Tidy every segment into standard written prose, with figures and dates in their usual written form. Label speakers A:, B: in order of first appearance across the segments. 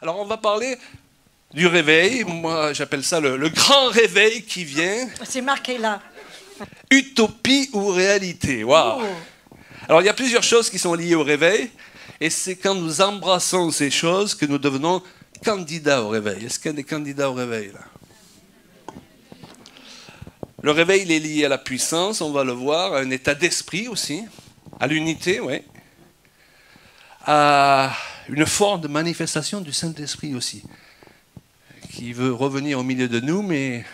A: Alors on va parler du réveil. Moi j'appelle ça le grand réveil qui vient.
B: C'est marqué là.
A: Utopie ou réalité. Waouh. Alors il y a plusieurs choses qui sont liées au réveil. Et c'est quand nous embrassons ces choses que nous devenons candidats au réveil. Est-ce qu'il y a des candidats au réveil là? Le réveil il est lié à la puissance, on va le voir, à un état d'esprit aussi, à l'unité, oui, à une forme de manifestation du Saint-Esprit aussi, qui veut revenir au milieu de nous, mais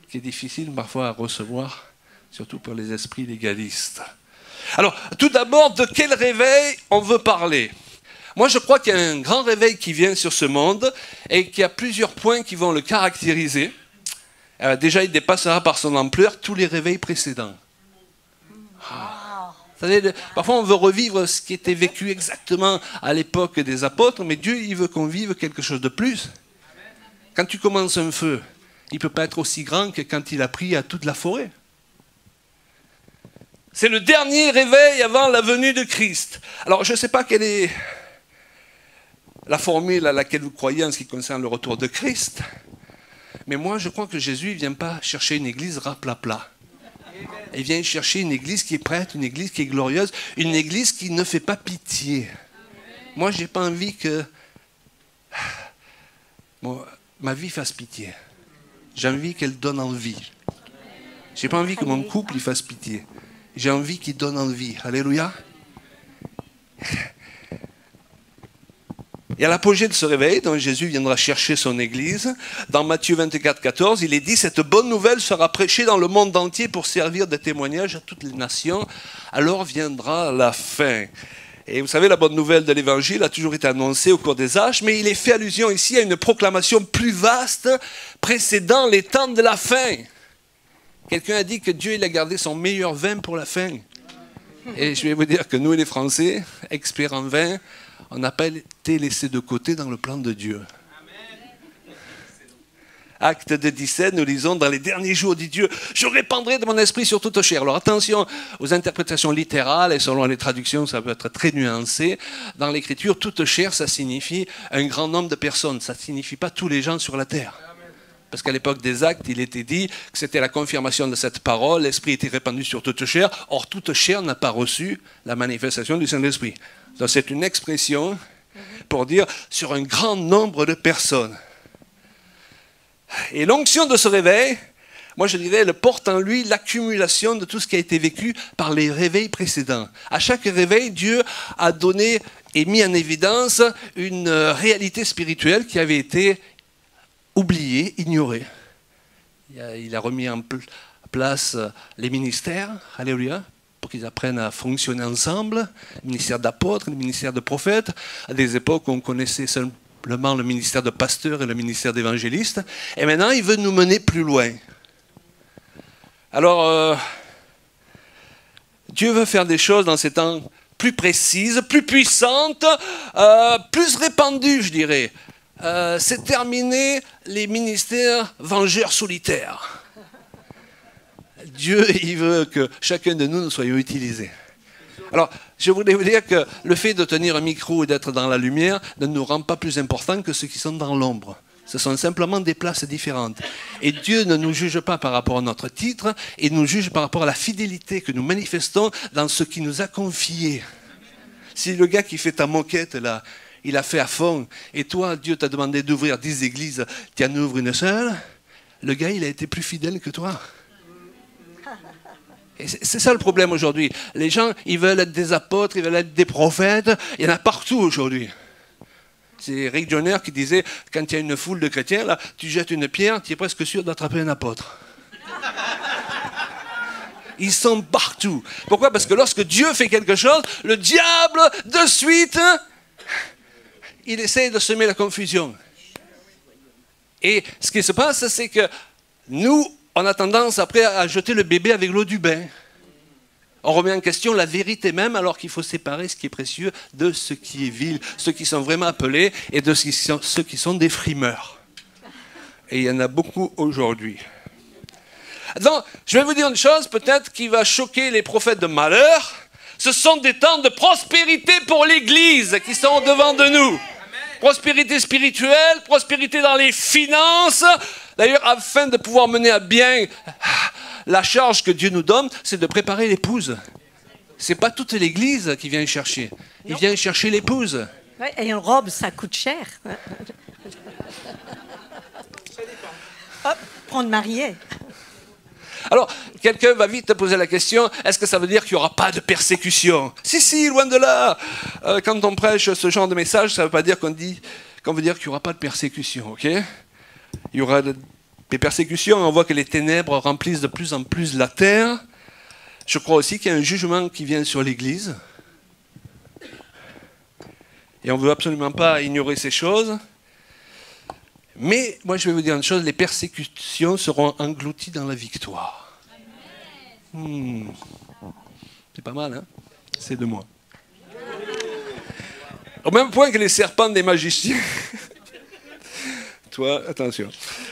A: qui est difficile parfois à recevoir, surtout pour les esprits légalistes. Alors, tout d'abord, de quel réveil on veut parler? Moi, je crois qu'il y a un grand réveil qui vient sur ce monde et qu'il y a plusieurs points qui vont le caractériser. Déjà, il dépassera par son ampleur tous les réveils précédents. Vous savez, parfois, on veut revivre ce qui était vécu exactement à l'époque des apôtres, mais Dieu, il veut qu'on vive quelque chose de plus. Quand tu commences un feu, il ne peut pas être aussi grand que quand il a pris à toute la forêt. C'est le dernier réveil avant la venue de Christ. Alors, je ne sais pas quelle est la formule à laquelle vous croyez en ce qui concerne le retour de Christ. Mais moi, je crois que Jésus ne vient pas chercher une église raplapla. Il vient chercher une église qui est prête, une église qui est glorieuse, une église qui ne fait pas pitié. Moi, je n'ai pas envie que ma vie fasse pitié. J'ai envie qu'elle donne envie. Je n'ai pas envie que mon couple y fasse pitié. J'ai envie qu'il donne envie. Alléluia. Et à l'apogée de ce réveil, dont Jésus viendra chercher son Église, dans Matthieu 24, 14, il est dit « Cette bonne nouvelle sera prêchée dans le monde entier pour servir de témoignage à toutes les nations. Alors viendra la fin. » Et vous savez, la bonne nouvelle de l'Évangile a toujours été annoncée au cours des âges, mais il est fait allusion ici à une proclamation plus vaste précédant les temps de la fin. Quelqu'un a dit que Dieu il a gardé son meilleur vin pour la fin. Et je vais vous dire que nous, les Français, experts en vin, on n'a pas été laissés de côté dans le plan de Dieu. Acte de 17, nous lisons, dans les derniers jours, dit Dieu, je répandrai de mon esprit sur toute chair. Alors attention aux interprétations littérales, et selon les traductions, ça peut être très nuancé. Dans l'écriture, toute chair, ça signifie un grand nombre de personnes. Ça ne signifie pas tous les gens sur la terre. Parce qu'à l'époque des Actes, il était dit que c'était la confirmation de cette parole, l'Esprit était répandu sur toute chair. Or, toute chair n'a pas reçu la manifestation du Saint-Esprit. Donc c'est une expression pour dire sur un grand nombre de personnes. Et l'onction de ce réveil, moi je dirais, elle porte en lui l'accumulation de tout ce qui a été vécu par les réveils précédents. À chaque réveil, Dieu a donné et mis en évidence une réalité spirituelle qui avait été oubliée, ignorée. Il a remis en place les ministères, alléluia, pour qu'ils apprennent à fonctionner ensemble, le ministère d'apôtres, le ministère de prophètes. À des époques où on connaissait simplement le ministère de pasteur et le ministère d'évangéliste. Et maintenant, il veut nous mener plus loin. Alors, Dieu veut faire des choses dans ces temps plus précises, plus puissantes, plus répandues, je dirais. C'est terminé les ministères vengeurs solitaires. Dieu, il veut que chacun de nous soyons utilisés. Alors, je voulais vous dire que le fait de tenir un micro et d'être dans la lumière ne nous rend pas plus importants que ceux qui sont dans l'ombre. Ce sont simplement des places différentes. Et Dieu ne nous juge pas par rapport à notre titre, il nous juge par rapport à la fidélité que nous manifestons dans ce qu'il nous a confié. Si le gars qui fait ta moquette, là, il a fait à fond, et toi, Dieu t'a demandé d'ouvrir 10 églises, tu en ouvres une seule, le gars, il a été plus fidèle que toi. Et c'est ça le problème aujourd'hui. Les gens, ils veulent être des apôtres, ils veulent être des prophètes, il y en a partout aujourd'hui. C'est Rick Joyner qui disait, quand il y a une foule de chrétiens, là, tu jettes une pierre, tu es presque sûr d'attraper un apôtre. Ils sont partout. Pourquoi? Parce que lorsque Dieu fait quelque chose, le diable, de suite, il essaie de semer la confusion. Et ce qui se passe, c'est que nous, on a tendance après à jeter le bébé avec l'eau du bain. On remet en question la vérité même, alors qu'il faut séparer ce qui est précieux de ce qui est vil, ceux qui sont vraiment appelés et de ceux qui sont des frimeurs. Et il y en a beaucoup aujourd'hui. Donc, je vais vous dire une chose, peut-être qui va choquer les prophètes de malheur. Ce sont des temps de prospérité pour l'Église qui sont devant de nous. Prospérité spirituelle, prospérité dans les finances. D'ailleurs, afin de pouvoir mener à bien la charge que Dieu nous donne, c'est de préparer l'épouse. C'est pas toute l'Église qui vient chercher. Il vient chercher l'épouse.
B: Ouais, et une robe, ça coûte cher. Hop, prendre mariée.
A: Alors, quelqu'un va vite te poser la question, est-ce que ça veut dire qu'il n'y aura pas de persécution? Si, loin de là. Quand on prêche ce genre de message, ça ne veut pas dire qu'on veut dire qu'il n'y aura pas de persécution, ok? Il y aura des persécutions, on voit que les ténèbres remplissent de plus en plus la terre. Je crois aussi qu'il y a un jugement qui vient sur l'Église. Et on ne veut absolument pas ignorer ces choses. Mais moi, je vais vous dire une chose, les persécutions seront englouties dans la victoire. C'est pas mal, hein? C'est de moi. Au même point que les serpents des magiciens... Toi, attention.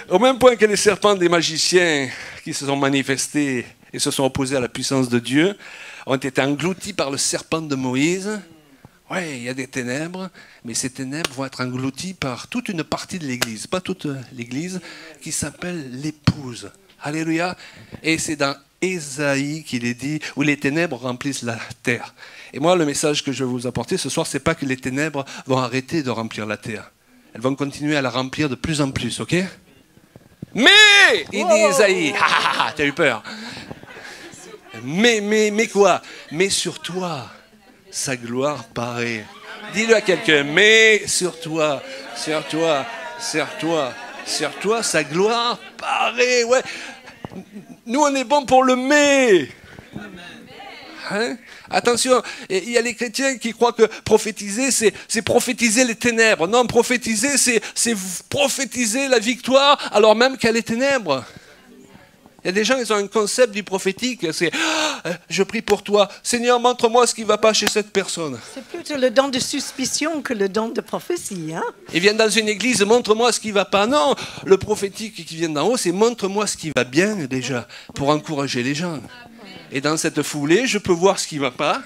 A: Au même point que les serpents des magiciens qui se sont manifestés et se sont opposés à la puissance de Dieu ont été engloutis par le serpent de Moïse. Oui, il y a des ténèbres, mais ces ténèbres vont être englouties par toute une partie de l'Église, pas toute l'Église, qui s'appelle l'épouse. Alléluia. Et c'est dans Ésaïe qu'il est dit, où les ténèbres remplissent la terre. Et moi, le message que je vais vous apporter ce soir, c'est pas que les ténèbres vont arrêter de remplir la terre. Elles vont continuer à la remplir de plus en plus, ok? Mais, il dit Ésaïe, t'as eu peur. Mais quoi? Mais sur toi, sa gloire paraît. Dis-le à quelqu'un, mais sur toi, sa gloire paraît. Ouais. Nous, on est bon pour le mais. Hein? Attention, il y a les chrétiens qui croient que prophétiser, c'est prophétiser les ténèbres. Non, prophétiser, c'est prophétiser la victoire alors même qu'il y a les ténèbres. Il y a des gens, ils ont un concept du prophétique, c'est « je prie pour toi, Seigneur, montre-moi ce qui ne va pas chez cette personne ».
B: C'est plutôt le don de suspicion que le don de prophétie. Hein?
A: Ils viennent dans une église, montre-moi ce qui ne va pas. Non, le prophétique qui vient d'en haut, c'est montre-moi ce qui va bien déjà, pour encourager les gens. Et dans cette foulée, je peux voir ce qui ne va pas,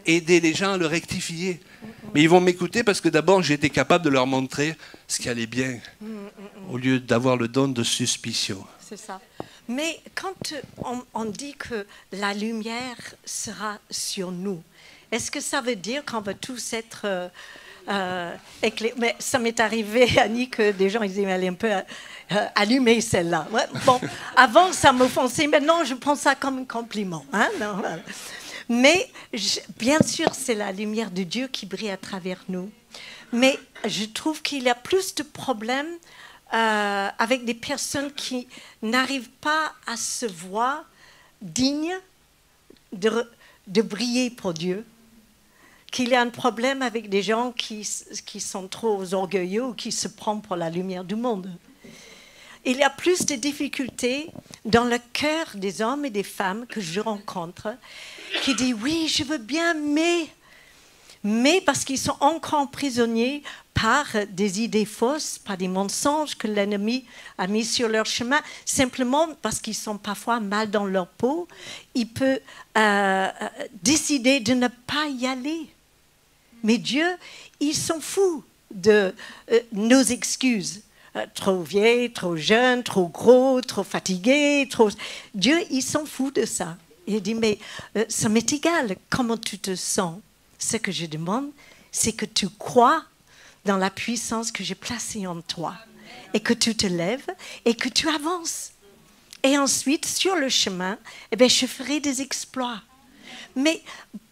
A: aider les gens à le rectifier. Mais ils vont m'écouter parce que d'abord, j'ai été capable de leur montrer ce qui allait bien, au lieu d'avoir le don de suspicion.
B: C'est ça. Mais quand on dit que la lumière sera sur nous, est-ce que ça veut dire qu'on va tous être éclairés? Mais ça m'est arrivé, Annie, que des gens ils disaient, elle est un peu allumée celle-là. Ouais, bon, avant ça m'offensait, maintenant je prends ça comme un compliment. Hein? Non, voilà. Mais bien sûr, c'est la lumière de Dieu qui brille à travers nous. Mais je trouve qu'il y a plus de problèmes avec des personnes qui n'arrivent pas à se voir dignes de briller pour Dieu, qu'il y a un problème avec des gens qui sont trop orgueilleux ou qui se prennent pour la lumière du monde. Il y a plus de difficultés dans le cœur des hommes et des femmes que je rencontre qui disent « oui, je veux bien, mais parce qu'ils sont encore prisonniers par des idées fausses, par des mensonges que l'ennemi a mis sur leur chemin, simplement parce qu'ils sont parfois mal dans leur peau, il peut décider de ne pas y aller. Mais Dieu, il s'en fout de nos excuses. Trop vieille, trop jeune, trop gros, trop fatigué, trop... Dieu, il s'en fout de ça. Il dit, mais ça m'est égal comment tu te sens. Ce que je demande, c'est que tu crois dans la puissance que j'ai placée en toi et que tu te lèves et que tu avances. Et ensuite, sur le chemin, eh bien, je ferai des exploits. Mais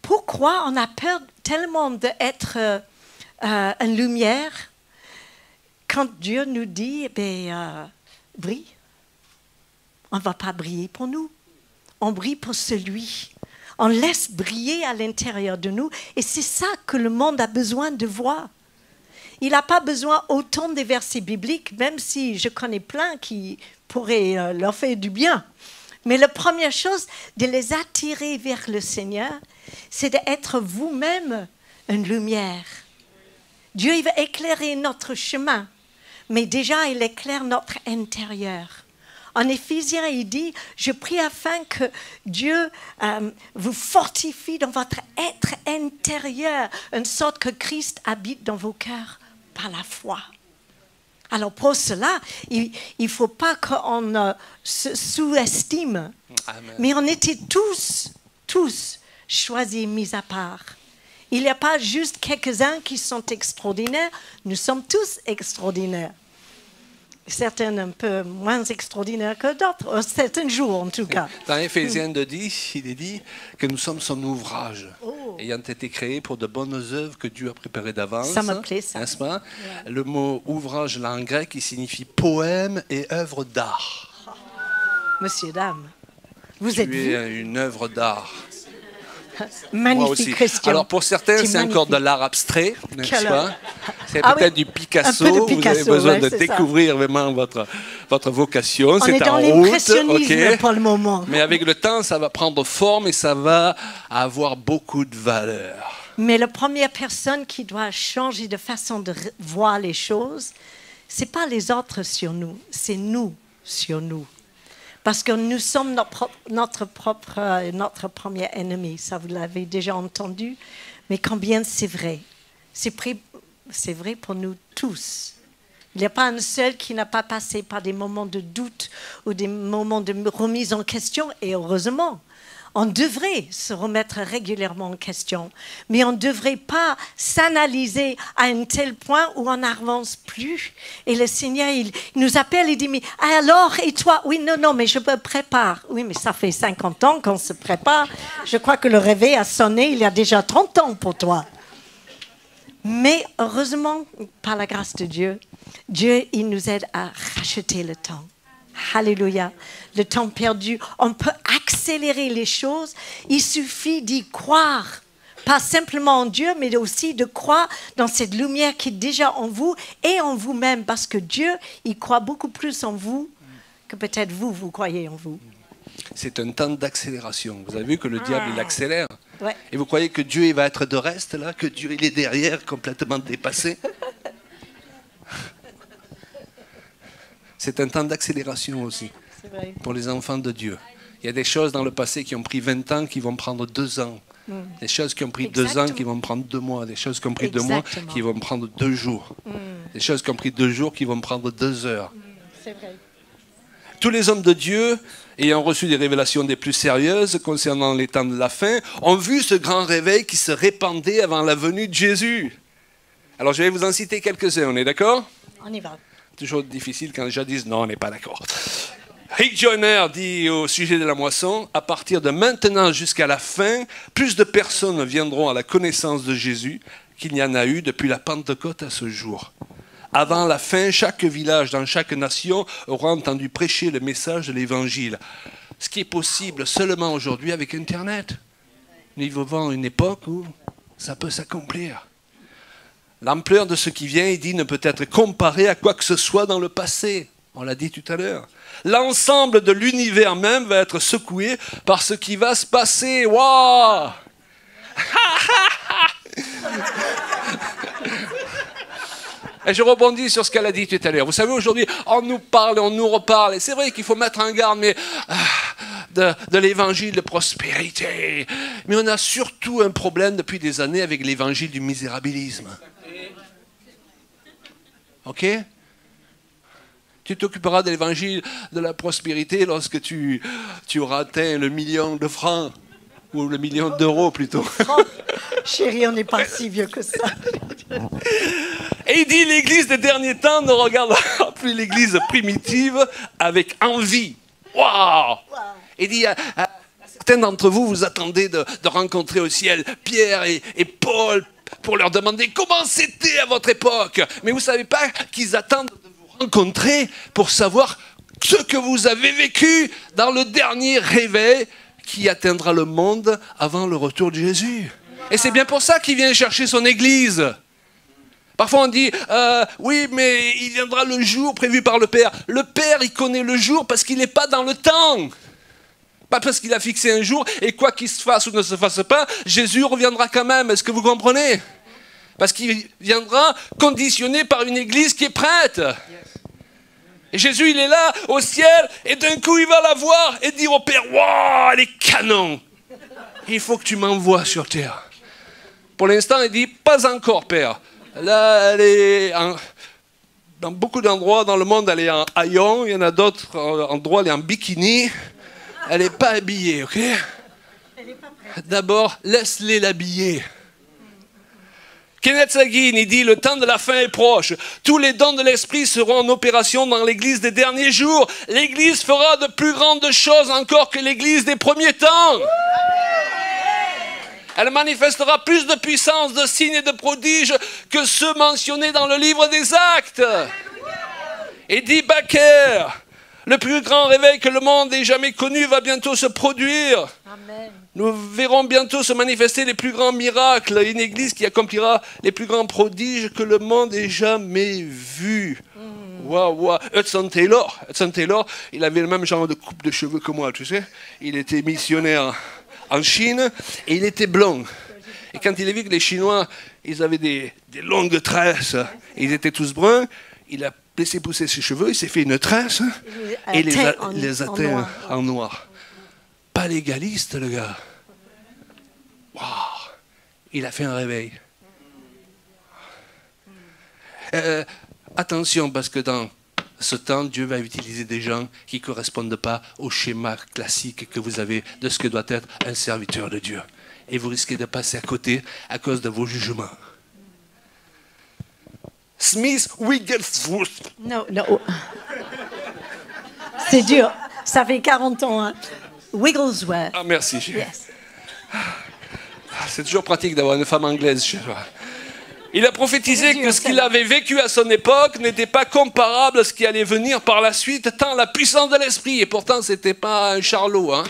B: pourquoi on a peur tellement d'être une lumière quand Dieu nous dit, eh bien, brille? On ne va pas briller pour nous. On brille pour celui. On laisse briller à l'intérieur de nous. Et c'est ça que le monde a besoin de voir. Il n'a pas besoin autant des versets bibliques, même si je connais plein qui pourraient leur faire du bien. Mais la première chose, de les attirer vers le Seigneur, c'est d'être vous-même une lumière. Dieu, il va éclairer notre chemin, mais déjà, il éclaire notre intérieur. En Éphésiens, il dit, je prie afin que Dieu vous fortifie dans votre être intérieur, en sorte que Christ habite dans vos cœurs par la foi. Alors pour cela, il ne faut pas qu'on se sous-estime.
A: Amen.
B: Mais on était tous choisis, mis à part. Il n'y a pas juste quelques-uns qui sont extraordinaires, nous sommes tous extraordinaires. Certains un peu moins extraordinaires que d'autres, certains jours en tout cas.
A: Dans Éphésiens 2:10, il est dit que nous sommes son ouvrage, ayant été créés pour de bonnes œuvres que Dieu a préparées d'avance.
B: Ça me plaît, ça.
A: N'est-ce pas? Le mot ouvrage, là, en grec, il signifie poème et œuvre d'art.
B: Monsieur, dame, vous êtes
A: Tu es une œuvre d'art. Moi aussi.
B: magnifique Christian.
A: Alors pour certains,
B: Tu es
A: c'est encore de
B: magnifique.
A: l'art abstrait, n'est-ce
B: Quelle
A: pas?
B: œuvre.
A: C'est
B: Ah
A: peut-être
B: oui,
A: du Picasso.
B: un peu de
A: Vous avez
B: Picasso,
A: besoin
B: ouais,
A: de
B: c'est ça.
A: découvrir vraiment votre vocation.
B: On
A: C'est
B: est dans
A: en route,
B: l'impressionnisme
A: ok.
B: pour le moment.
A: Mais avec le temps, ça va prendre forme et ça va avoir beaucoup de valeur.
B: Mais la première personne qui doit changer de façon de voir les choses, ce n'est pas les autres sur nous, c'est nous sur nous. Parce que nous sommes notre premier ennemi. Ça, vous l'avez déjà entendu. Mais combien c'est vrai. C'est vrai pour nous tous. Il n'y a pas un seul qui n'a pas passé par des moments de doute ou des moments de remise en question. Et heureusement, on devrait se remettre régulièrement en question. Mais on ne devrait pas s'analyser à un tel point où on n'avance plus. Et le Seigneur, il nous appelle et dit, mais alors, et toi? Oui, non, mais je me prépare. Oui, mais ça fait 50 ans qu'on se prépare. Je crois que le réveil a sonné il y a déjà 30 ans pour toi. Mais heureusement, par la grâce de Dieu, il nous aide à racheter le temps. Alléluia. Le temps perdu, on peut accélérer les choses. Il suffit d'y croire. Pas simplement en Dieu, mais aussi de croire dans cette lumière qui est déjà en vous et en vous-même. Parce que Dieu, il croit beaucoup plus en vous que peut-être vous croyez en vous.
A: C'est un temps d'accélération. Vous avez vu que le diable, il accélère.
B: Ouais.
A: Et vous croyez que Dieu, il va être de reste là, que Dieu, il est derrière, complètement dépassé? C'est un temps d'accélération aussi pour les enfants de Dieu. Il y a des choses dans le passé qui ont pris 20 ans qui vont prendre 2 ans. Des choses qui ont pris 2 ans qui vont prendre 2 mois. Des choses qui ont pris 2 mois qui vont prendre 2 jours. Des choses qui ont pris 2 jours qui vont prendre 2 heures.
B: C'est vrai.
A: Tous les hommes de Dieu, ayant reçu des révélations des plus sérieuses concernant les temps de la fin, ont vu ce grand réveil qui se répandait avant la venue de Jésus. Alors je vais vous en citer quelques-uns, on est d'accord?
B: On y va.
A: Toujours difficile quand les gens disent non, on n'est pas d'accord. Rick Joyner dit au sujet de la moisson, à partir de maintenant jusqu'à la fin, plus de personnes viendront à la connaissance de Jésus qu'il n'y en a eu depuis la Pentecôte à ce jour. Avant la fin, chaque village dans chaque nation aura entendu prêcher le message de l'Évangile. Ce qui est possible seulement aujourd'hui avec Internet. Nous vivons une époque où ça peut s'accomplir. L'ampleur de ce qui vient, il dit, ne peut être comparée à quoi que ce soit dans le passé. On l'a dit tout à l'heure. L'ensemble de l'univers même va être secoué par ce qui va se passer. Waouh! Et je rebondis sur ce qu'elle a dit tout à l'heure. Vous savez, aujourd'hui, on nous parle et on nous reparle. Et c'est vrai qu'il faut mettre en garde mais, de l'évangile de prospérité. Mais on a surtout un problème depuis des années avec l'évangile du misérabilisme. Ok? Tu t'occuperas de l'évangile de la prospérité lorsque tu auras atteint le million de francs. Ou le million d'euros plutôt.
B: Chérie, on n'est pas si vieux que ça.
A: Et il dit, l'Église des derniers temps ne regardera plus l'Église primitive avec envie. Waouh! Il dit, certains d'entre vous, vous attendez de rencontrer au ciel Pierre et Paul pour leur demander comment c'était à votre époque. Mais vous ne savez pas qu'ils attendent de vous rencontrer pour savoir ce que vous avez vécu dans le dernier réveil qui atteindra le monde avant le retour de Jésus. Et c'est bien pour ça qu'il vient chercher son Église. Parfois on dit, oui, mais il viendra le jour prévu par le Père. Le Père, il connaît le jour parce qu'il n'est pas dans le temps. Pas parce qu'il a fixé un jour, et quoi qu'il se fasse ou ne se fasse pas, Jésus reviendra quand même. Est-ce que vous comprenez? Parce qu'il viendra conditionné par une Église qui est prête. Et Jésus, il est là, au ciel, et d'un coup, il va la voir et dire au Père, « Waouh, elle est canon! Il faut que tu m'envoies sur terre. » Pour l'instant, il dit, « Pas encore, Père. Là, elle est dans beaucoup d'endroits dans le monde, elle est en haillons. Il y en a d'autres endroits, elle est en bikini. Elle n'est pas habillée, ok? D'abord, laisse-les l'habiller. Kenneth Hagin, il dit, le temps de la fin est proche. Tous les dons de l'Esprit seront en opération dans l'Église des derniers jours. L'Église fera de plus grandes choses encore que l'Église des premiers temps. Elle manifestera plus de puissance, de signes et de prodiges que ceux mentionnés dans le livre des Actes. Et dit Baker, le plus grand réveil que le monde ait jamais connu va bientôt se produire.
B: Amen.
A: Nous verrons bientôt se manifester les plus grands miracles, une église qui accomplira les plus grands prodiges que le monde ait jamais vus. Waouh, wow. Hudson Taylor, il avait le même genre de coupe de cheveux que moi, tu sais. Il était missionnaire en Chine et il était blond. Et quand il a vu que les Chinois, ils avaient des longues tresses, et ils étaient tous bruns, il a laissé pousser ses cheveux, il s'est fait une tresse et il les a teints en noir. Pas légaliste, le gars. Waouh! Il a fait un réveil. Attention, parce que dans ce temps, Dieu va utiliser des gens qui ne correspondent pas au schéma classique que vous avez de ce que doit être un serviteur de Dieu. Et vous risquez de passer à côté à cause de vos jugements. Smith Wigglesworth.
B: Non. C'est dur. Ça fait 40 ans, hein. Wigglesworth.
A: Ah, merci.
B: Yes.
A: C'est toujours pratique d'avoir une femme anglaise chez toi. Il a prophétisé que ce qu'il avait vécu à son époque n'était pas comparable à ce qui allait venir par la suite, tant la puissance de l'esprit, et pourtant ce n'était pas un charlot, hein.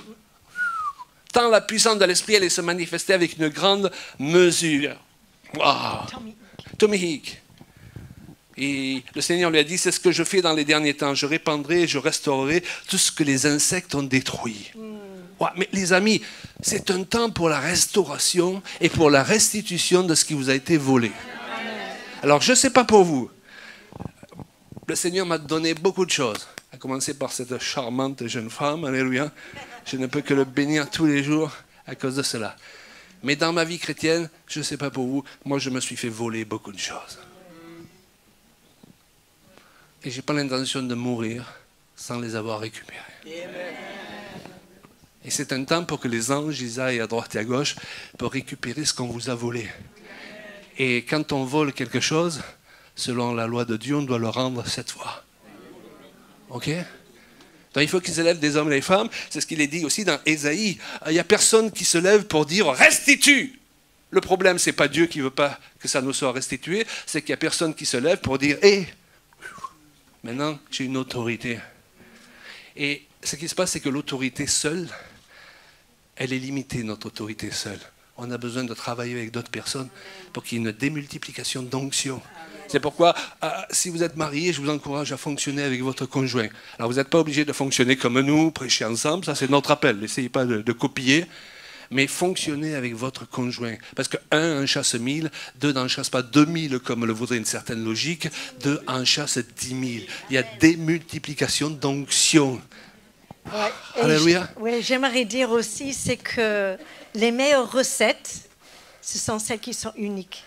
A: Tant la puissance de l'esprit allait se manifester avec une grande mesure. Wow. Tommy Hicks. Et le Seigneur lui a dit, c'est ce que je fais dans les derniers temps. Je répandrai et je restaurerai tout ce que les insectes ont détruit. Ouais, mais les amis, c'est un temps pour la restauration et pour la restitution de ce qui vous a été volé. Alors, je ne sais pas pour vous. Le Seigneur m'a donné beaucoup de choses. À commencer par cette charmante jeune femme, alléluia. Je ne peux que le bénir tous les jours à cause de cela. Mais dans ma vie chrétienne, je ne sais pas pour vous, moi je me suis fait voler beaucoup de choses. Et je n'ai pas l'intention de mourir sans les avoir récupérés. Et c'est un temps pour que les anges ils aillent à droite et à gauche pour récupérer ce qu'on vous a volé. Et quand on vole quelque chose, selon la loi de Dieu, on doit le rendre 7 fois. Ok? Donc il faut qu'ils élèvent des hommes et des femmes. C'est ce qu'il est dit aussi dans Ésaïe. Il n'y a personne qui se lève pour dire « restitue ». Le problème, ce n'est pas Dieu qui ne veut pas que ça nous soit restitué, c'est qu'il n'y a personne qui se lève pour dire « hé, maintenant j'ai une autorité ». Et ce qui se passe, c'est que l'autorité seule, elle est limitée, notre autorité seule. On a besoin de travailler avec d'autres personnes pour qu'il y ait une démultiplication d'onction. C'est pourquoi, si vous êtes marié, je vous encourage à fonctionner avec votre conjoint. Alors, vous n'êtes pas obligé de fonctionner comme nous, prêcher ensemble, ça c'est notre appel. N'essayez pas de copier, mais fonctionnez avec votre conjoint. Parce que 1 en chasse 1000, 2 n'en chasse pas 2000 comme le voudrait une certaine logique, 2 en chasse 10 000. Il y a démultiplication d'onction.
B: Ouais.
A: Alléluia.
B: Oui, j'aimerais dire aussi, c'est que les meilleures recettes, ce sont celles qui sont uniques.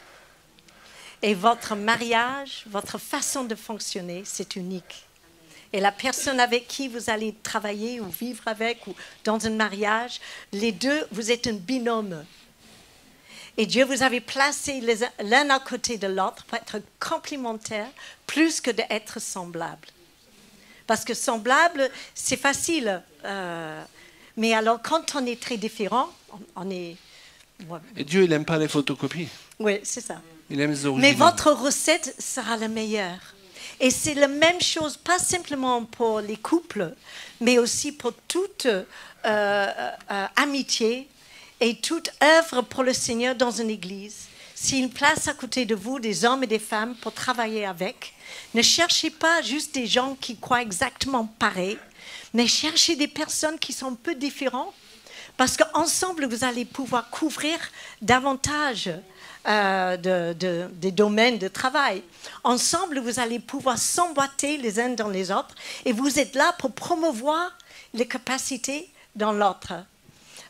B: Et votre mariage, votre façon de fonctionner, c'est unique. Et la personne avec qui vous allez travailler ou vivre avec, ou dans un mariage, les deux, vous êtes un binôme. Et Dieu vous avait placé l'un à côté de l'autre pour être complémentaires, plus que d'être semblables. Parce que semblable, c'est facile. Mais alors, quand on est très différent, on est... Ouais.
A: Et Dieu, il n'aime pas les photocopies.
B: Oui, c'est ça.
A: Il aime les originaux.
B: Mais votre recette sera la meilleure. Et c'est la même chose, pas simplement pour les couples, mais aussi pour toute amitié et toute œuvre pour le Seigneur dans une église. S'il place à côté de vous des hommes et des femmes pour travailler avec, ne cherchez pas juste des gens qui croient exactement pareil, mais cherchez des personnes qui sont un peu différentes, parce qu'ensemble, vous allez pouvoir couvrir davantage des domaines de travail. Ensemble, vous allez pouvoir s'emboîter les uns dans les autres, et vous êtes là pour promouvoir les capacités dans l'autre,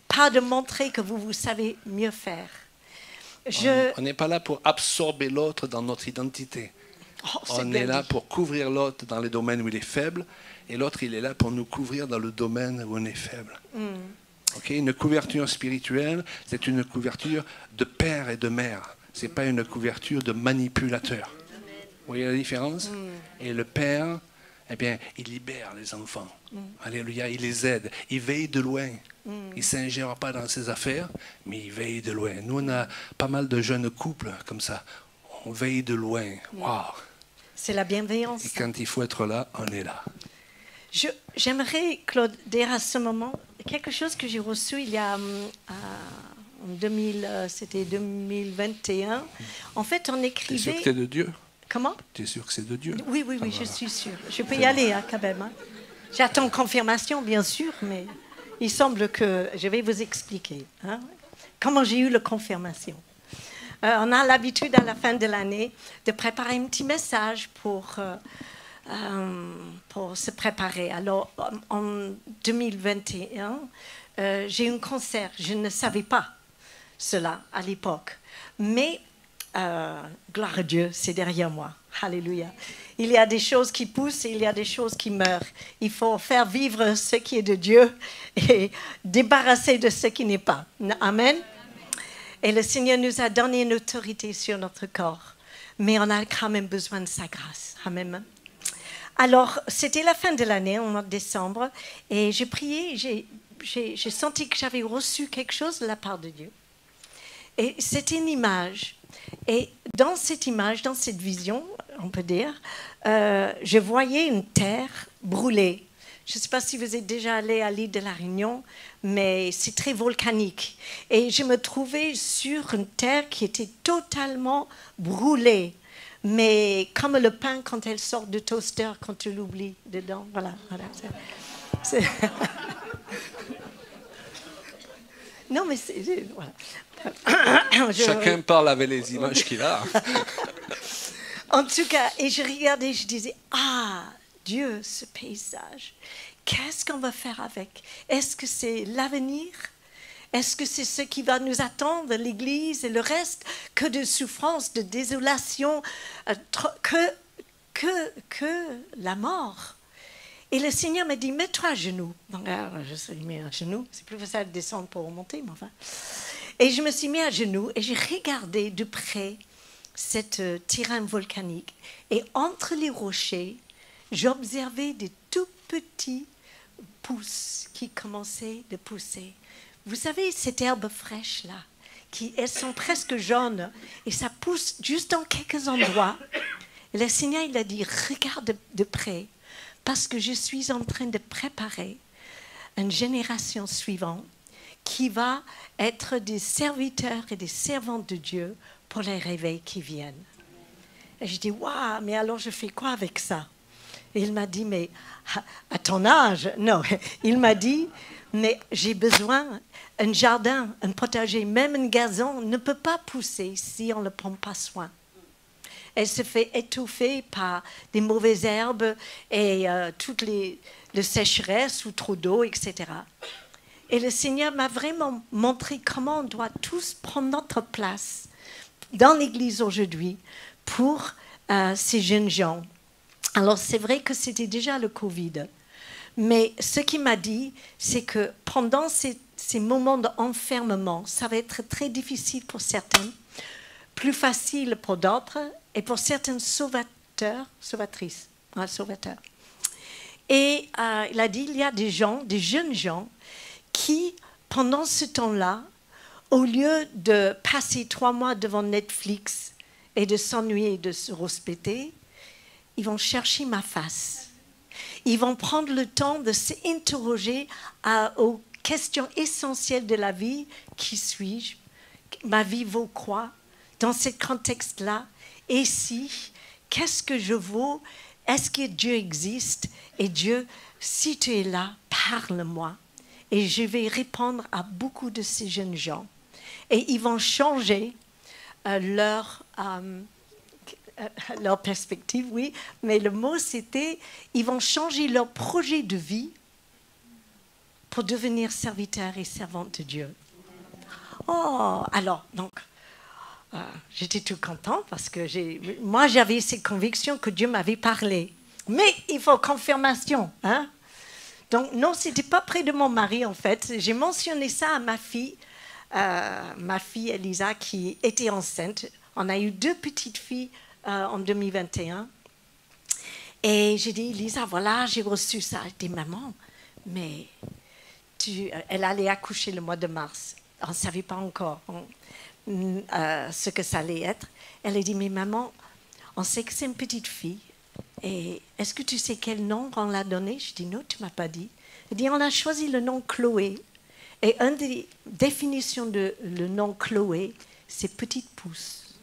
B: pas de montrer que vous savez mieux faire.
A: On n'est pas là pour absorber l'autre dans notre identité. On est là pour couvrir l'autre dans les domaines où il est faible, et l'autre, il est là pour nous couvrir dans le domaine où on est faible. Okay? Une couverture spirituelle, c'est une couverture de père et de mère. Ce n'est pas une couverture de manipulateur. Vous voyez la différence? Et le père, eh bien, il libère les enfants. Alléluia, il les aide. Il veille de loin. Il ne s'ingère pas dans ses affaires, mais il veille de loin. Nous, on a pas mal de jeunes couples comme ça. On veille de loin. Wow.
B: C'est la bienveillance.
A: Et quand il faut être là, on est là.
B: J'aimerais, Claude, dire à ce moment quelque chose que j'ai reçu il y a c'était 2021. En fait, on écrivait.
A: Tu es sûr que c'est de Dieu?
B: Comment?
A: Tu es sûr que c'est de Dieu?
B: Oui, voilà. Je suis sûre. Je peux y aller quand même. Hein. J'attends confirmation, bien sûr, mais il semble que je vais vous expliquer hein, comment j'ai eu la confirmation. On a l'habitude à la fin de l'année de préparer un petit message pour se préparer. Alors, en 2021, j'ai eu un concert. Je ne savais pas cela à l'époque. Mais, gloire à Dieu, c'est derrière moi. Alléluia. Il y a des choses qui poussent et il y a des choses qui meurent. Il faut faire vivre ce qui est de Dieu et débarrasser de ce qui n'est pas. Amen. Et le Seigneur nous a donné une autorité sur notre corps. Mais on a quand même besoin de sa grâce. Amen. Alors, c'était la fin de l'année, en mois de décembre, et j'ai prié, j'ai senti que j'avais reçu quelque chose de la part de Dieu. Et c'était une image. Et dans cette image, dans cette vision, on peut dire, je voyais une terre brûlée. Je ne sais pas si vous êtes déjà allé à l'île de la Réunion, mais c'est très volcanique. Et je me trouvais sur une terre qui était totalement brûlée. Mais comme le pain quand elle sort du toaster, quand tu l'oublies dedans. Voilà. Non, mais c'est... Voilà.
A: Chacun parle avec les images qu'il a.
B: En tout cas, et je regardais, je disais, ah, Dieu, ce paysage, qu'est-ce qu'on va faire avec? Est-ce que c'est l'avenir? Est-ce que c'est ce qui va nous attendre, l'Église et le reste? Que de souffrance, de désolation, que la mort. Et le Seigneur m'a dit, mets-toi à genoux. Donc, alors, je me suis mis à genoux. C'est plus facile de descendre pour remonter, mais enfin. Et je me suis mis à genoux et j'ai regardé de près cette terrain volcanique. Et entre les rochers, j'observais des tout petits pousses qui commençaient de pousser. Vous savez, cette herbe fraîche-là, elles sont presque jaunes, et ça pousse juste dans quelques endroits. Et le Seigneur, il a dit, regarde de près, parce que je suis en train de préparer une génération suivante qui va être des serviteurs et des servantes de Dieu pour les réveils qui viennent. Et je dis, waouh, mais alors je fais quoi avec ça? Et il m'a dit, mais à ton âge, non, il m'a dit, mais j'ai besoin, un jardin, un potager, même un gazon ne peut pas pousser si on ne prend pas soin. Elle se fait étouffer par des mauvaises herbes et toutes les sécheresses ou trop d'eau, etc. Et le Seigneur m'a vraiment montré comment on doit tous prendre notre place dans l'Église aujourd'hui pour ces jeunes gens. Alors, c'est vrai que c'était déjà le Covid. Mais ce qu'il m'a dit, c'est que pendant ces moments d'enfermement, ça va être très difficile pour certains, plus facile pour d'autres, et pour certains sauvatrices. Et il a dit, il y a des gens, des jeunes gens, qui, pendant ce temps-là, au lieu de passer 3 mois devant Netflix et de s'ennuyer et de se respecter, ils vont chercher ma face. Ils vont prendre le temps de s'interroger aux questions essentielles de la vie. Qui suis-je? Ma vie vaut quoi? Dans ce contexte-là, et si, qu'est-ce que je vaux? Est-ce que Dieu existe? Et Dieu, si tu es là, parle-moi. Et je vais répondre à beaucoup de ces jeunes gens. Et ils vont changer leur perspective, oui. Mais le mot, c'était, ils vont changer leur projet de vie pour devenir serviteurs et servantes de Dieu. Oh, alors, donc, j'étais tout content parce que moi, j'avais cette conviction que Dieu m'avait parlé. Mais il faut confirmation, hein? Donc, non, ce n'était pas près de mon mari, en fait. J'ai mentionné ça à ma fille Elisa, qui était enceinte. On a eu 2 petites filles en 2021. Et j'ai dit, Elisa, voilà, j'ai reçu ça. Elle dit, maman, mais elle allait accoucher le mois de mars. On ne savait pas encore ce que ça allait être. Elle a dit, mais maman, on sait que c'est une petite fille. Et est-ce que tu sais quel nom on l'a donné? Je dis, non, tu ne m'as pas dit. Elle dit, on a choisi le nom Chloé. Et une des définitions de le nom Chloé, c'est petite pouce.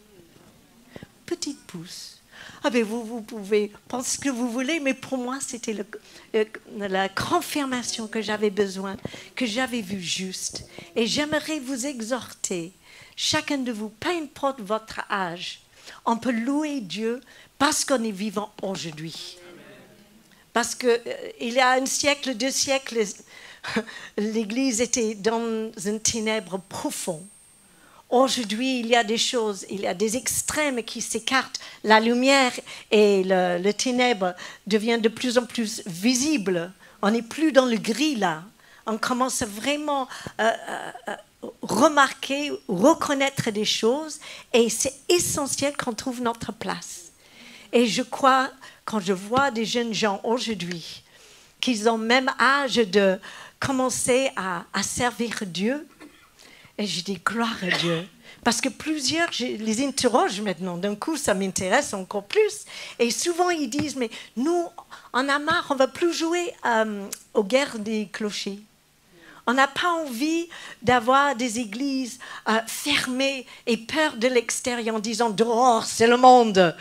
B: Petite pouce. Ah ben vous pouvez penser ce que vous voulez, mais pour moi, c'était la confirmation que j'avais besoin, que j'avais vu juste. Et j'aimerais vous exhorter, chacun de vous, peu importe votre âge, on peut louer Dieu parce qu'on est vivant aujourd'hui. Parce qu'il y a 1 siècle, 2 siècles, l'Église était dans une ténèbre profonde. Aujourd'hui, il y a des choses, il y a des extrêmes qui s'écartent. La lumière et le ténèbre deviennent de plus en plus visibles. On n'est plus dans le gris là. On commence vraiment à remarquer, reconnaître des choses. Et c'est essentiel qu'on trouve notre place. Et je crois, quand je vois des jeunes gens aujourd'hui, qu'ils ont même âge de commencer à servir Dieu, et je dis gloire à Dieu. Parce que plusieurs, je les interroge maintenant. D'un coup, ça m'intéresse encore plus. Et souvent, ils disent, mais nous, on a marre, on ne va plus jouer aux guerres des clochers. On n'a pas envie d'avoir des églises fermées et peur de l'extérieur en disant, dehors, c'est le monde.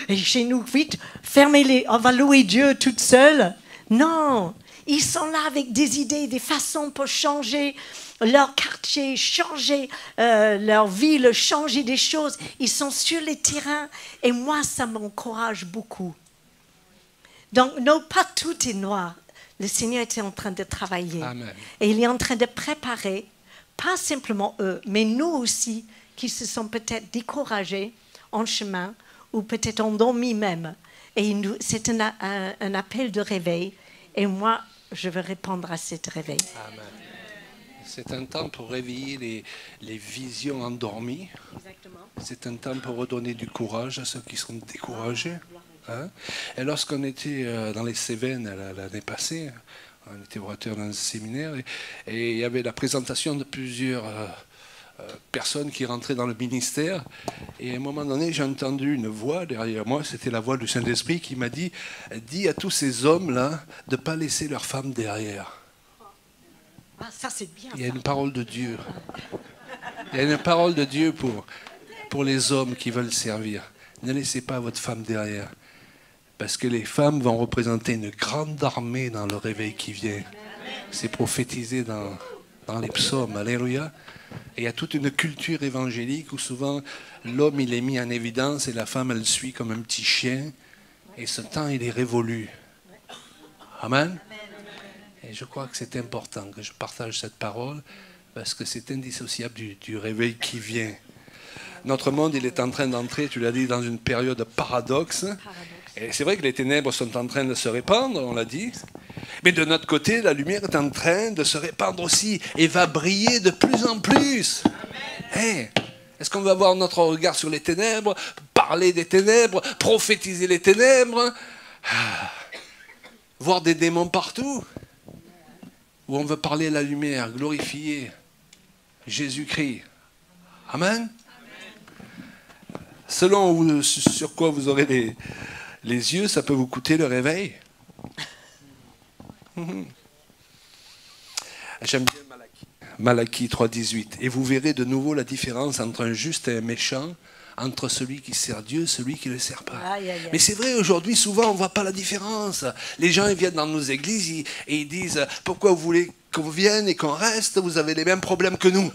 B: Et chez nous, vite, fermez-les, on va louer Dieu toute seule. Non, ils sont là avec des idées, des façons pour changer leur quartier, changer leur ville, changer des choses. Ils sont sur les terrains et moi, ça m'encourage beaucoup. Donc, non, pas tout est noir. Le Seigneur était en train de travailler.
A: Amen.
B: Et il est en train de préparer, pas simplement eux, mais nous aussi, qui se sont peut-être découragés en chemin ou peut-être endormis même. Et c'est un appel de réveil. Et moi, je veux répondre à cet réveil.
A: Amen. C'est un temps pour réveiller les visions endormies.
B: Exactement.
A: C'est un temps pour redonner du courage à ceux qui sont découragés. Hein? Et lorsqu'on était dans les Cévennes l'année passée, on était orateur dans un séminaire, et il y avait la présentation de plusieurs personnes qui rentraient dans le ministère. Et à un moment donné, j'ai entendu une voix derrière moi, c'était la voix du Saint-Esprit qui m'a dit « Dis à tous ces hommes-là de ne pas laisser leurs femmes derrière. »
B: Ah, ça, c'est bien.
A: Il y a une parole de Dieu. Il y a une parole de Dieu pour les hommes qui veulent servir. Ne laissez pas votre femme derrière. Parce que les femmes vont représenter une grande armée dans le réveil qui vient. C'est prophétisé dans les psaumes. Alléluia. Et il y a toute une culture évangélique où souvent l'homme il est mis en évidence et la femme elle suit comme un petit chien. Et ce temps il est révolu. Amen. Et je crois que c'est important que je partage cette parole parce que c'est indissociable du réveil qui vient. Notre monde, il est en train d'entrer, tu l'as dit, dans une période de paradoxe. Et c'est vrai que les ténèbres sont en train de se répandre, on l'a dit. Mais de notre côté, la lumière est en train de se répandre aussi et va briller de plus en plus. Hey, est-ce qu'on va avoir notre regard sur les ténèbres, parler des ténèbres, prophétiser les ténèbres, voir des démons partout? Ou on veut parler la lumière, glorifier Jésus-Christ. Amen. Selon sur quoi vous aurez les yeux, ça peut vous coûter le réveil. J'aime bien Malachie 3,18. Et vous verrez de nouveau la différence entre un juste et un méchant, entre celui qui sert Dieu et celui qui ne le sert pas.
B: Aïe, aïe, aïe.
A: Mais c'est vrai, aujourd'hui, souvent, on ne voit pas la différence. Les gens ils viennent dans nos églises et ils disent « Pourquoi vous voulez qu'on vienne et qu'on reste? Vous avez les mêmes problèmes que nous. »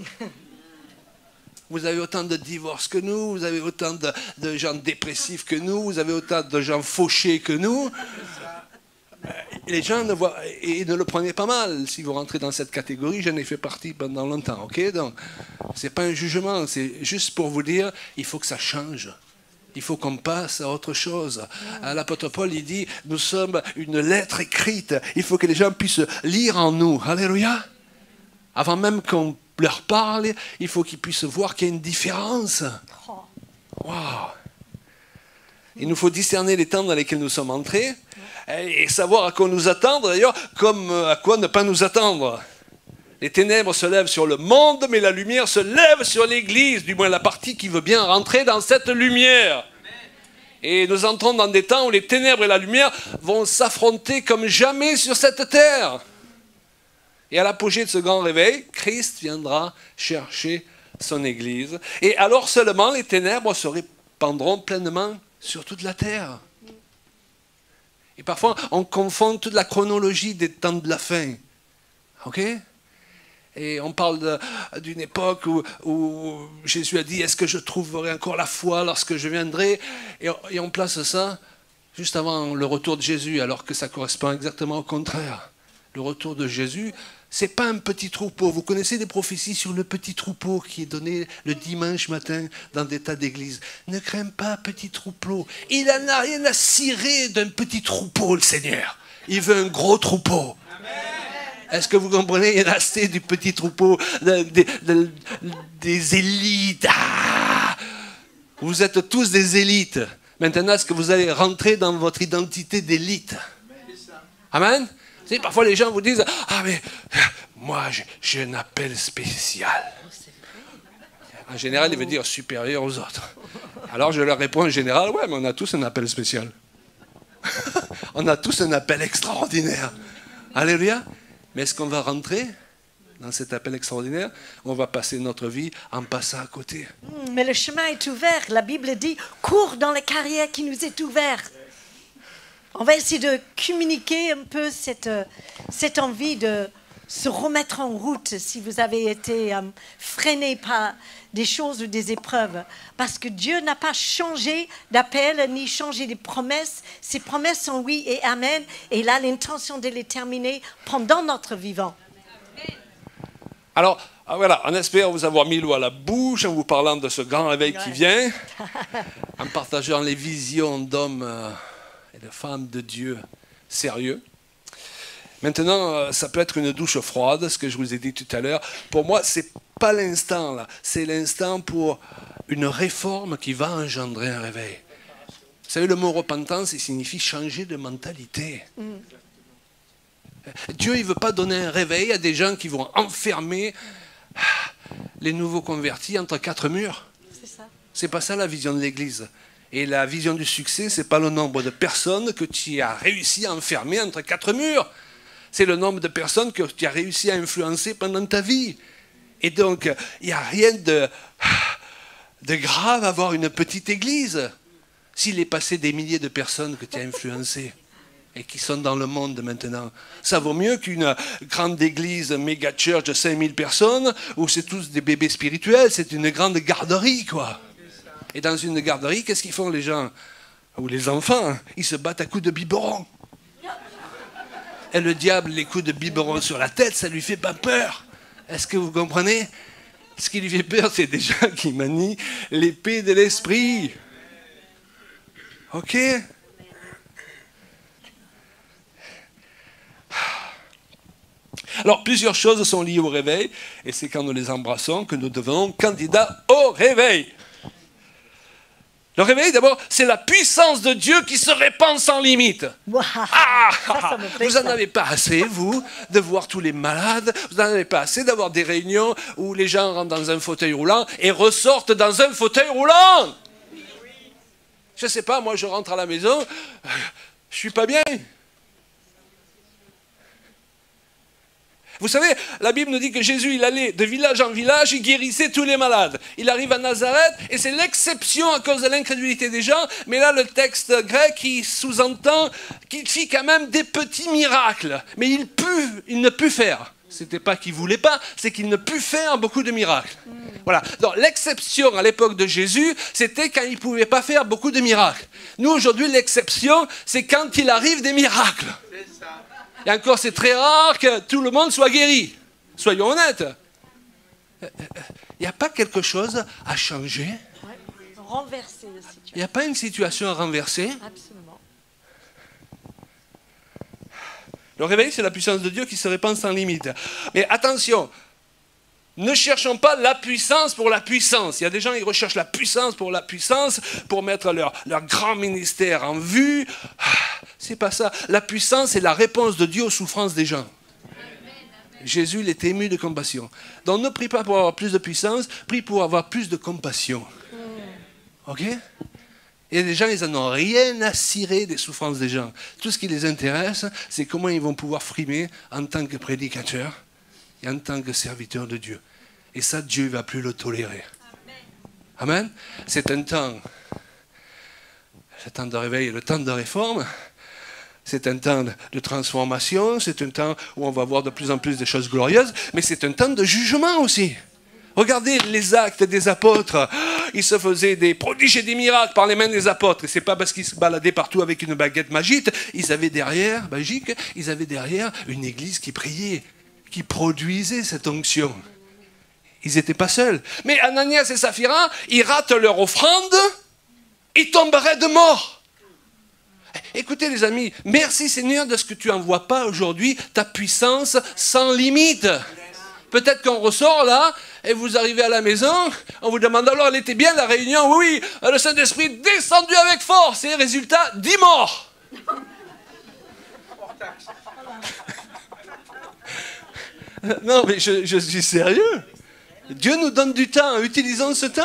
A: Vous avez autant de divorces que nous, vous avez autant de gens dépressifs que nous, vous avez autant de gens fauchés que nous. les gens ne voient, et ne le prenez pas mal. Si vous rentrez dans cette catégorie, j'en ai fait partie pendant longtemps. Ok, donc c'est pas un jugement, c'est juste pour vous dire, il faut que ça change. Il faut qu'on passe à autre chose. L'apôtre Paul, il dit, nous sommes une lettre écrite. Il faut que les gens puissent lire en nous. Alléluia. Avant même qu'on leur parle, il faut qu'ils puissent voir qu'il y a une différence. Wow. Il nous faut discerner les temps dans lesquels nous sommes entrés et savoir à quoi nous attendre, d'ailleurs, comme à quoi ne pas nous attendre. Les ténèbres se lèvent sur le monde, mais la lumière se lève sur l'Église, du moins la partie qui veut bien rentrer dans cette lumière. Et nous entrons dans des temps où les ténèbres et la lumière vont s'affronter comme jamais sur cette terre. Et à l'apogée de ce grand réveil, Christ viendra chercher son Église. Et alors seulement les ténèbres se répandront pleinement sur toute la terre. Et parfois, on confond toute la chronologie des temps de la fin. Ok ? Et on parle d'une époque où Jésus a dit « Est-ce que je trouverai encore la foi lorsque je viendrai ?» Et on place ça juste avant le retour de Jésus, alors que ça correspond exactement au contraire. Le retour de Jésus, ce n'est pas un petit troupeau. Vous connaissez des prophéties sur le petit troupeau qui est donné le dimanche matin dans des tas d'églises. Ne crains pas, petit troupeau. Il n'en a rien à cirer d'un petit troupeau, le Seigneur. Il veut un gros troupeau. Est-ce que vous comprenez? Il y en a assez du petit troupeau, des élites. Ah, vous êtes tous des élites. Maintenant, est-ce que vous allez rentrer dans votre identité d'élite? Amen? Vous savez, parfois les gens vous disent « Ah mais moi j'ai un appel spécial. » En général, il veut dire supérieur aux autres. Alors je leur réponds en général « Ouais, mais on a tous un appel spécial. On a tous un appel extraordinaire. » Alléluia. Mais est-ce qu'on va rentrer dans cet appel extraordinaire? On va passer notre vie en passant à côté.
B: Mais le chemin est ouvert. La Bible dit « Cours dans la carrière qui nous est ouverte. » On va essayer de communiquer un peu cette envie de se remettre en route si vous avez été freiné par des choses ou des épreuves. Parce que Dieu n'a pas changé d'appel ni changé de promesses. Ses promesses sont oui et amen. Et il a l'intention de les terminer pendant notre vivant.
A: Alors, voilà, on espère vous avoir mis l'eau à la bouche en vous parlant de ce grand réveil qui vient, en partageant les visions d'hommes et de femmes de Dieu sérieux. Maintenant, ça peut être une douche froide, ce que je vous ai dit tout à l'heure. Pour moi, ce n'est pas l'instant, là. C'est l'instant pour une réforme qui va engendrer un réveil. Vous savez, le mot repentance, il signifie changer de mentalité. Dieu, il ne veut pas donner un réveil à des gens qui vont enfermer les nouveaux convertis entre quatre murs. C'est pas ça la vision de l'Église. Et la vision du succès, ce n'est pas le nombre de personnes que tu as réussi à enfermer entre quatre murs. C'est le nombre de personnes que tu as réussi à influencer pendant ta vie. Et donc, il n'y a rien de grave à avoir une petite église. S'il est passé des milliers de personnes que tu as influencées et qui sont dans le monde maintenant, ça vaut mieux qu'une grande église, méga church de 5000 personnes, où c'est tous des bébés spirituels, c'est une grande garderie, quoi. Et dans une garderie, qu'est-ce qu'ils font les gens? Ou les enfants? Ils se battent à coups de biberon. Et le diable, les coups de biberon sur la tête, ça lui fait pas peur. Est-ce que vous comprenez? Ce qui lui fait peur, c'est des gens qui manient l'épée de l'esprit. Ok? Alors, plusieurs choses sont liées au réveil, et c'est quand nous les embrassons que nous devenons candidats au réveil. Le réveil, d'abord, c'est la puissance de Dieu qui se répand sans limite.
B: Wow.
A: Vous n'en avez pas assez, vous, de voir tous les malades. Vous n'en avez pas assez d'avoir des réunions où les gens rentrent dans un fauteuil roulant et ressortent dans un fauteuil roulant. Je ne sais pas, moi, je rentre à la maison, je ne suis pas bien. Vous savez, la Bible nous dit que Jésus, il allait de village en village, il guérissait tous les malades. Il arrive à Nazareth, et c'est l'exception à cause de l'incrédulité des gens, mais là, le texte grec, il sous-entend qu'il fit quand même des petits miracles. Mais il ne put faire. C'était pas qu'il ne voulait pas, c'est qu'il ne put faire beaucoup de miracles. Voilà. Donc, l'exception à l'époque de Jésus, c'était quand il ne pouvait pas faire beaucoup de miracles. Nous, aujourd'hui, l'exception, c'est quand il arrive des miracles. Et encore, c'est très rare que tout le monde soit guéri. Soyons honnêtes. Il n'y a pas quelque chose à changer.
B: Ouais. Renverser la situation.
A: Il n'y a pas une situation à renverser.
B: Absolument.
A: Le réveil, c'est la puissance de Dieu qui se répand sans limite. Mais attention, ne cherchons pas la puissance pour la puissance. Il y a des gens qui recherchent la puissance, pour mettre leur grand ministère en vue. C'est pas ça. La puissance, c'est la réponse de Dieu aux souffrances des gens. Jésus, il était ému de compassion. Donc ne prie pas pour avoir plus de puissance, prie pour avoir plus de compassion. Ok? Et les gens, ils n'en ont rien à cirer des souffrances des gens. Tout ce qui les intéresse, c'est comment ils vont pouvoir frimer en tant que prédicateurs et en tant que serviteurs de Dieu. Et ça, Dieu ne va plus le tolérer. Amen. C'est un temps. Le temps de réveil, le temps de réforme. C'est un temps de transformation. C'est un temps où on va voir de plus en plus de choses glorieuses. Mais c'est un temps de jugement aussi. Regardez les actes des apôtres. Ils se faisaient des prodiges et des miracles par les mains des apôtres. Et ce n'est pas parce qu'ils se baladaient partout avec une baguette magique. Ils avaient derrière une église qui priait, qui produisait cette onction. Ils n'étaient pas seuls. Mais Ananias et Saphira, ils ratent leur offrande, ils tomberaient de mort. Écoutez les amis, merci Seigneur de ce que tu n'envoies pas aujourd'hui ta puissance sans limite. Peut-être qu'on ressort là, et vous arrivez à la maison, on vous demande alors, elle était bien la réunion? Oui, le Saint-Esprit est descendu avec force, et résultat, 10 morts. Non, mais je suis sérieux. Dieu nous donne du temps, utilisons ce temps.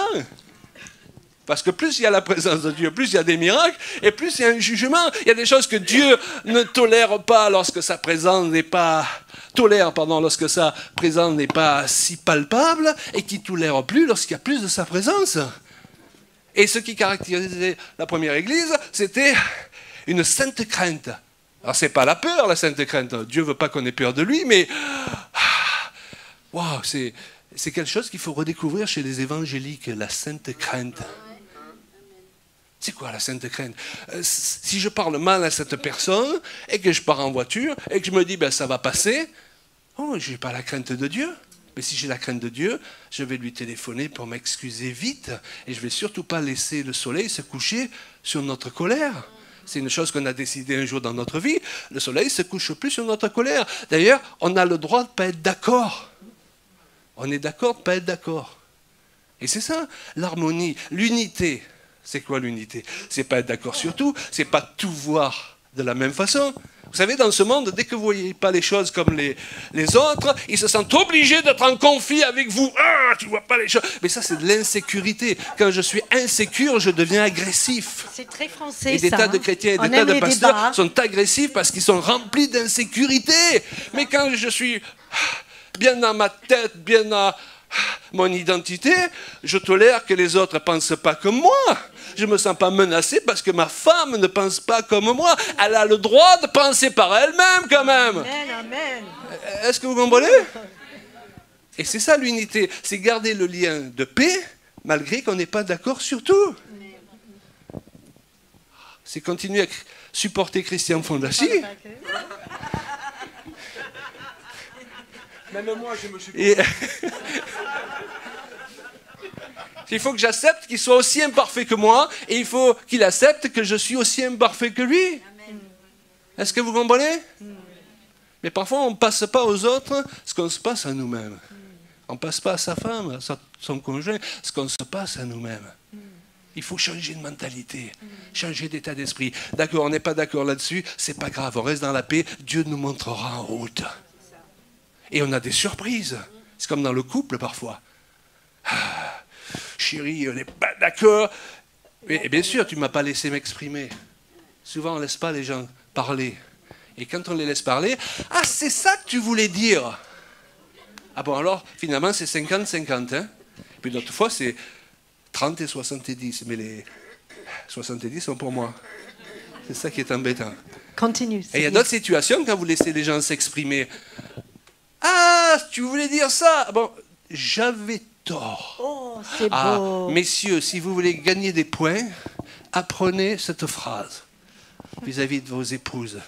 A: Parce que plus il y a la présence de Dieu, plus il y a des miracles, et plus il y a un jugement. Il y a des choses que Dieu ne tolère pas lorsque sa présence n'est pas... lorsque sa présence n'est pas si palpable, et qui ne tolère plus lorsqu'il y a plus de sa présence. Et ce qui caractérisait la première Église, c'était une sainte crainte. Alors c'est pas la peur, la sainte crainte. Dieu ne veut pas qu'on ait peur de lui, mais... Waouh, c'est quelque chose qu'il faut redécouvrir chez les évangéliques, la sainte crainte. C'est quoi la sainte crainte? Si je parle mal à cette personne, et que je pars en voiture, et que je me dis, ben, ça va passer, oh, je n'ai pas la crainte de Dieu. Mais si j'ai la crainte de Dieu, je vais lui téléphoner pour m'excuser vite, et je ne vais surtout pas laisser le soleil se coucher sur notre colère. C'est une chose qu'on a décidé un jour dans notre vie, le soleil ne se couche plus sur notre colère. D'ailleurs, on a le droit de ne pas être d'accord. On est d'accord de ne pas être d'accord. Et c'est ça, l'harmonie, l'unité. C'est quoi l'unité? C'est pas être d'accord sur tout, c'est pas tout voir de la même façon. Vous savez, dans ce monde, dès que vous ne voyez pas les choses comme les autres, ils se sentent obligés d'être en conflit avec vous. Ah, tu ne vois pas les choses. Mais ça, c'est de l'insécurité. Quand je suis insécure, je deviens agressif.
B: C'est très français,
A: et des
B: ça.
A: Tas de chrétiens et des tas de pasteurs sont agressifs parce qu'ils sont remplis d'insécurité. Mais quand je suis bien dans ma tête, bien dans mon identité, je tolère que les autres ne pensent pas comme moi. Je ne me sens pas menacé parce que ma femme ne pense pas comme moi. Elle a le droit de penser par elle-même quand même.
B: Amen, amen.
A: Est-ce que vous comprenez? Et c'est ça l'unité, c'est garder le lien de paix malgré qu'on n'est pas d'accord sur tout. C'est continuer à supporter Christian Fondacci.
C: Même moi, je me suis...
A: Il faut que j'accepte qu'il soit aussi imparfait que moi, et il faut qu'il accepte que je suis aussi imparfait que lui. Est-ce que vous comprenez? Mais parfois, on ne passe pas aux autres ce qu'on se passe à nous-mêmes. On ne passe pas à sa femme, à son conjoint, ce qu'on se passe à nous-mêmes. Il faut changer de mentalité, changer d'état d'esprit. D'accord, on n'est pas d'accord là-dessus, c'est pas grave, on reste dans la paix, Dieu nous montrera en route. Et on a des surprises. C'est comme dans le couple parfois. Ah, chérie, on n'est pas d'accord. Et bien sûr, tu ne m'as pas laissé m'exprimer. Souvent, on ne laisse pas les gens parler. Et quand on les laisse parler, ah, c'est ça que tu voulais dire. Ah bon, alors, finalement, c'est 50-50. Hein? Puis d'autres fois, c'est 30 et 70. Mais les 70 sont pour moi. C'est ça qui est embêtant.
B: Continue.
A: Et il y a d'autres situations quand vous laissez les gens s'exprimer. Ah, tu voulais dire ça? Bon, j'avais tort.
B: Oh, c'est beau.
A: Messieurs, si vous voulez gagner des points, apprenez cette phrase vis-à-vis de vos épouses.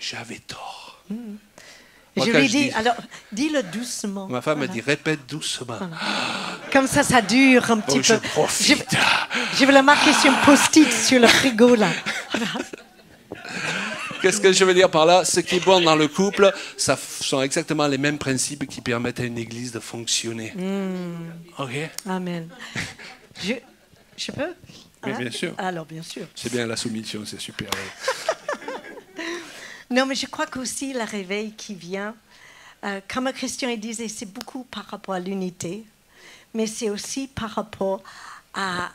A: j'avais tort.
B: Je lui dis, alors, dis-le doucement.
A: Ma femme me dit, répète doucement.
B: Voilà. Comme ça dure un petit peu.
A: Je profite.
B: Je vais le marquer sur un post-it sur le frigo, là.
A: Qu'est-ce que je veux dire par là? Ce qui est bon dans le couple, ça sont exactement les mêmes principes qui permettent à une église de fonctionner. OK?
B: Amen. Je peux?
A: Mais bien sûr.
B: Alors, bien sûr.
A: C'est bien la soumission, c'est super.
B: Non, mais je crois qu'aussi le réveil qui vient, comme Christian disait, c'est beaucoup par rapport à l'unité, mais c'est aussi par rapport à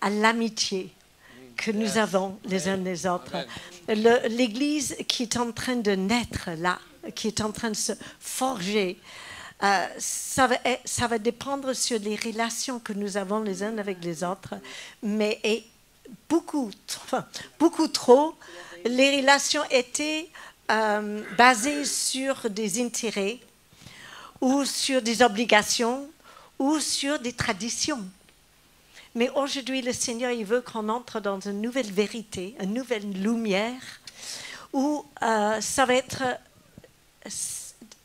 B: l'amitié que nous avons les uns les autres. L'Église qui est en train de naître là, qui est en train de se forger, ça va dépendre sur les relations que nous avons les uns avec les autres, mais beaucoup trop, les relations étaient basées sur des intérêts ou sur des obligations ou sur des traditions. Mais aujourd'hui, le Seigneur, il veut qu'on entre dans une nouvelle vérité, une nouvelle lumière, où ça va être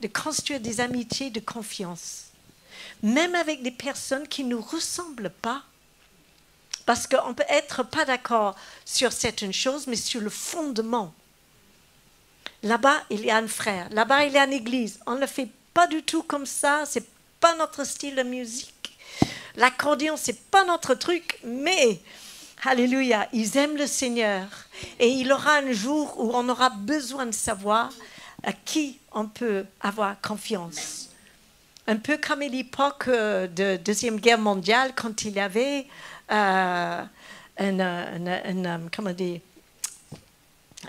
B: de construire des amitiés de confiance, même avec des personnes qui ne nous ressemblent pas. Parce qu'on peut être pas d'accord sur certaines choses, mais sur le fondement. Là-bas, il y a un frère. Là-bas, il y a une église. On ne le fait pas du tout comme ça. Ce n'est pas notre style de musique. L'accordéon, ce n'est pas notre truc. Mais, alléluia, ils aiment le Seigneur. Et il y aura un jour où on aura besoin de savoir à qui on peut avoir confiance. Un peu comme à l'époque de Deuxième Guerre mondiale, quand il y avait... comment dire,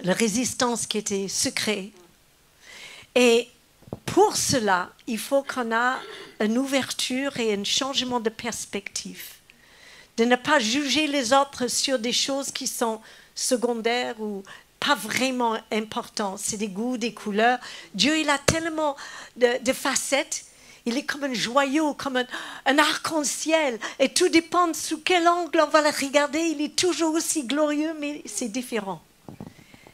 B: la résistance qui était secrète. Et pour cela, il faut qu'on ait une ouverture et un changement de perspective. De ne pas juger les autres sur des choses qui sont secondaires ou pas vraiment importantes. C'est des goûts, des couleurs. Dieu, il a tellement de facettes. Il est comme un joyau, comme un arc-en-ciel. Et tout dépend sous quel angle on va le regarder. Il est toujours aussi glorieux, mais c'est différent.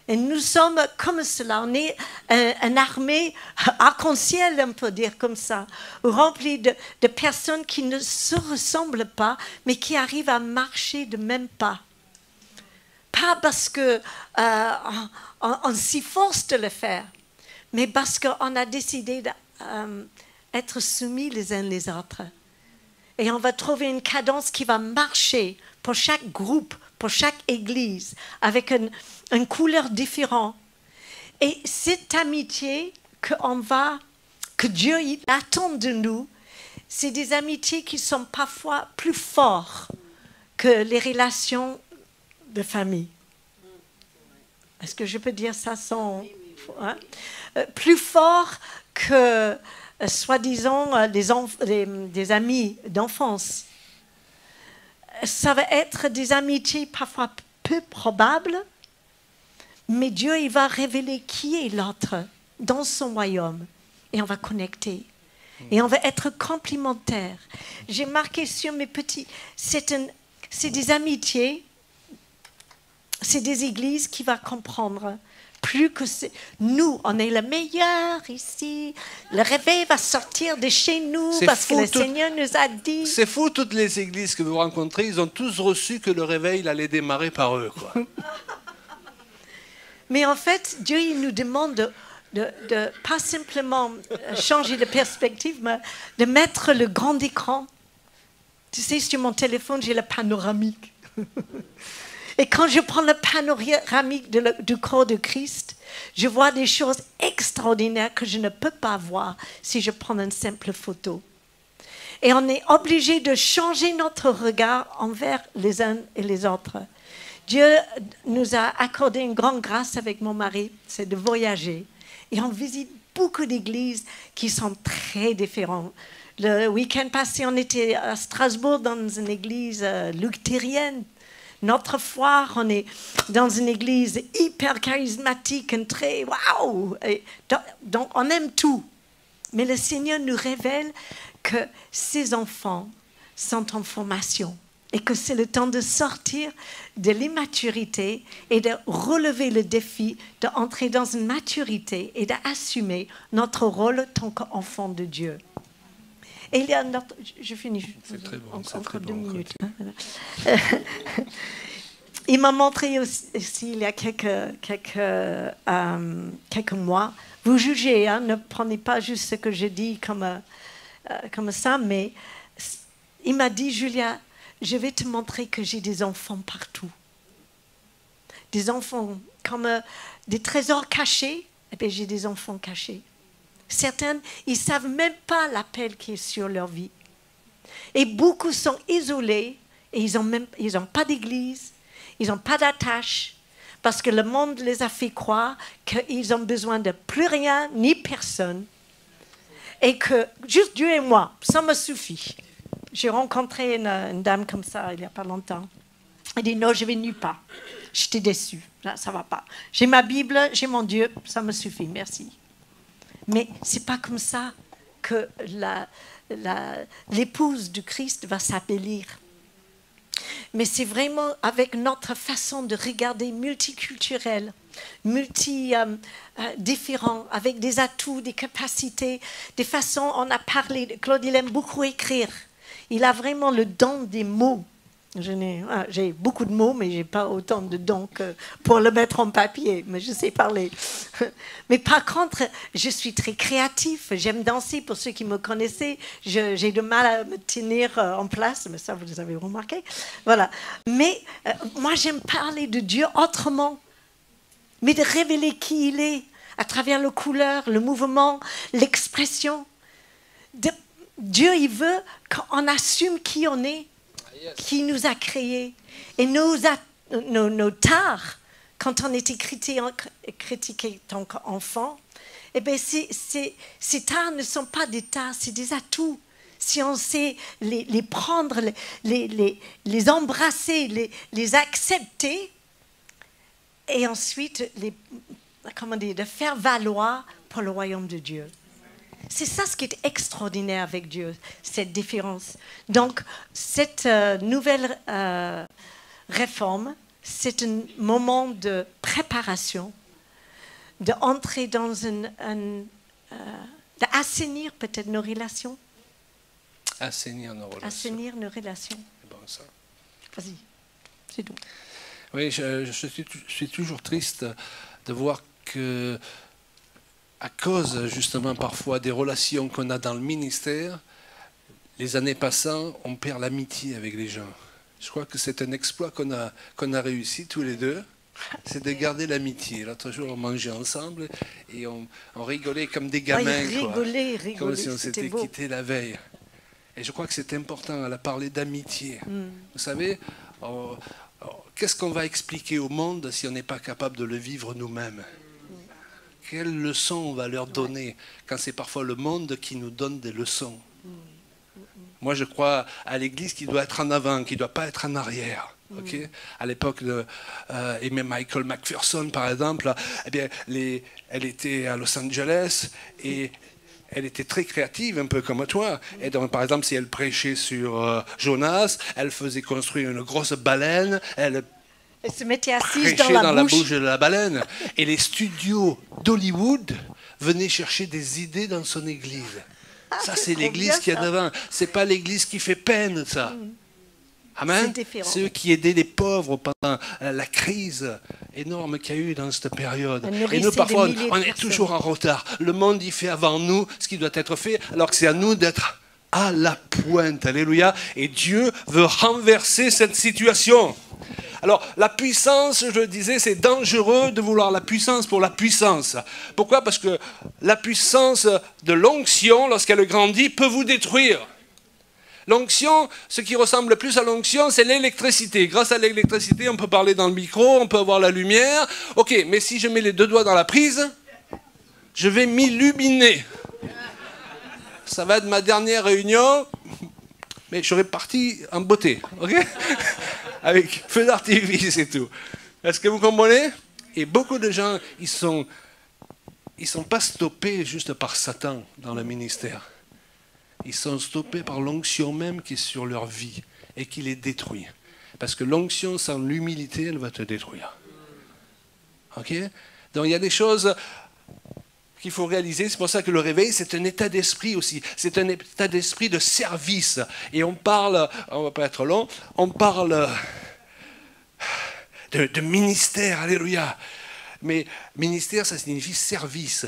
B: Et nous sommes comme cela. On est une armée arc-en-ciel, on peut dire comme ça, remplie de personnes qui ne se ressemblent pas, mais qui arrivent à marcher de même pas. Pas parce qu'on s'y force de le faire, mais parce qu'on a décidé d'être soumis les uns les autres. Et on va trouver une cadence qui va marcher pour chaque groupe, pour chaque église, avec une couleur différente. Et cette amitié que Dieu il attend de nous, c'est des amitiés qui sont parfois plus fortes que les relations de famille. Est-ce que je peux dire ça sans... Hein? Plus fort que, soi-disant, des amis d'enfance. Ça va être des amitiés parfois peu probables, mais Dieu, il va révéler qui est l'autre dans son royaume. Et on va connecter. Et on va être complémentaires. J'ai marqué sur mes petits... C'est des amitiés, c'est des églises qui vont comprendre. Plus que nous, on est le meilleur ici. Le réveil va sortir de chez nous parce que le Seigneur nous a dit.
A: C'est fou, toutes les églises que vous rencontrez, ils ont tous reçu que le réveil il allait démarrer par eux, quoi.
B: Mais en fait, Dieu il nous demande de pas simplement changer de perspective, mais de mettre le grand écran. Tu sais, sur mon téléphone, j'ai le panoramique. Et quand je prends le panoramique du corps de Christ, je vois des choses extraordinaires que je ne peux pas voir si je prends une simple photo. Et on est obligé de changer notre regard envers les uns et les autres. Dieu nous a accordé une grande grâce avec mon mari, c'est de voyager. Et on visite beaucoup d'églises qui sont très différentes. Le week-end passé, on était à Strasbourg dans une église luthérienne. Notre foire, on est dans une église hyper charismatique, très waouh. Donc, on aime tout. Mais le Seigneur nous révèle que ses enfants sont en formation. et que c'est le temps de sortir de l'immaturité et de relever le défi d'entrer dans une maturité et d'assumer notre rôle en tant qu'enfant de Dieu. Et il y a notre... Je finis.
A: C'est très bon.
B: Encore 2 minutes. Il m'a montré aussi il y a quelques mois. Vous jugez, hein, ne prenez pas juste ce que je dis comme ça, mais il m'a dit, Julia, je vais te montrer que j'ai des enfants partout. Des enfants comme des trésors cachés. Eh bien, j'ai des enfants cachés. Certains, ils ne savent même pas l'appel qui est sur leur vie. Et beaucoup sont isolés et ils n'ont pas d'église, ils n'ont pas d'attache, parce que le monde les a fait croire qu'ils ont besoin de plus rien ni personne. Et que juste Dieu et moi, ça me suffit. J'ai rencontré une dame comme ça il n'y a pas longtemps. Elle dit non, je ne vais nulle part. J'étais déçue, ça ne va pas. J'ai ma Bible, j'ai mon Dieu, ça me suffit, merci. Mais ce n'est pas comme ça que l'épouse du Christ va s'abbellir. Mais c'est vraiment avec notre façon de regarder multiculturelle, différent, avec des atouts, des capacités, des façons. On a parlé, Claude, il aime beaucoup écrire. Il a vraiment le don des mots. J'ai beaucoup de mots, mais je n'ai pas autant de dons que pour le mettre en papier, mais je sais parler. Mais par contre, je suis très créatif, j'aime danser, pour ceux qui me connaissaient, j'ai du mal à me tenir en place, mais ça vous avez remarqué. Voilà. Mais moi j'aime parler de Dieu autrement, mais de révéler qui il est, à travers les couleurs, le mouvement, l'expression. Dieu, il veut qu'on assume qui on est, qui nous a créés. Et nos tares, quand on était critiqué en tant qu'enfant, eh bien, ces tares ne sont pas des tares, c'est des atouts. Si on sait les prendre, les embrasser, les accepter, et ensuite de faire valoir pour le royaume de Dieu. C'est ça ce qui est extraordinaire avec Dieu, cette différence. Donc, cette nouvelle réforme, c'est un moment de préparation, d'entrer dans d'assainir peut-être nos relations.
A: Assainir nos relations.
B: Assainir nos relations.
A: C'est bon ça.
B: Vas-y, c'est tout.
A: Oui, je suis toujours triste de voir que, à cause justement parfois des relations qu'on a dans le ministère, les années passant, on perd l'amitié avec les gens. Je crois que c'est un exploit qu'on a réussi tous les deux, c'est de garder l'amitié. L'autre jour, on mangeait ensemble et on rigolait comme des gamins,
B: rigoler,
A: comme si on s'était quittés la veille. Et je crois que c'est important, elle a parlé d'amitié. Vous savez, qu'est-ce qu'on va expliquer au monde si on n'est pas capable de le vivre nous-mêmes? Quelles leçons on va leur donner quand c'est parfois le monde qui nous donne des leçons? Moi, je crois à l'Église qui doit être en avant, qui ne doit pas être en arrière. Okay? À l'époque de Michael McPherson, par exemple, eh bien, elle était à Los Angeles et elle était très créative, un peu comme toi. Et donc, par exemple, si elle prêchait sur Jonas, elle faisait construire une grosse baleine, elle
B: se mettait assise
A: dans la bouche de la baleine. Et les studios d'Hollywood venaient chercher des idées dans son église. Ça, c'est l'église qui est devant. C'est pas l'église qui fait peine, ça. Amen. C'est eux qui aidaient les pauvres pendant la crise énorme qu'il y a eu dans cette période. Et nous, parfois, on est toujours en retard. Le monde, il fait avant nous ce qui doit être fait, alors que c'est à nous d'être à la pointe. Alléluia. Et Dieu veut renverser cette situation. Alors, la puissance, je le disais, c'est dangereux de vouloir la puissance pour la puissance. Pourquoi? Parce que la puissance de l'onction, lorsqu'elle grandit, peut vous détruire. L'onction, ce qui ressemble le plus à l'onction, c'est l'électricité. Grâce à l'électricité, on peut parler dans le micro, on peut avoir la lumière. Ok, mais si je mets les deux doigts dans la prise, je vais m'illuminer. Ça va être ma dernière réunion, mais je serai parti en beauté, ok? Avec feu d'artifice et tout. Est-ce que vous comprenez? Et beaucoup de gens, ils sont pas stoppés juste par Satan dans le ministère. Ils sont stoppés par l'onction même qui est sur leur vie. et qui les détruit. Parce que l'onction sans l'humilité, elle va te détruire. Ok? Donc il y a des choses qu'il faut réaliser. C'est pour ça que le réveil, c'est un état d'esprit aussi. C'est un état d'esprit de service. Et on parle, on ne va pas être long, on parle de ministère, alléluia. Mais ministère, ça signifie service.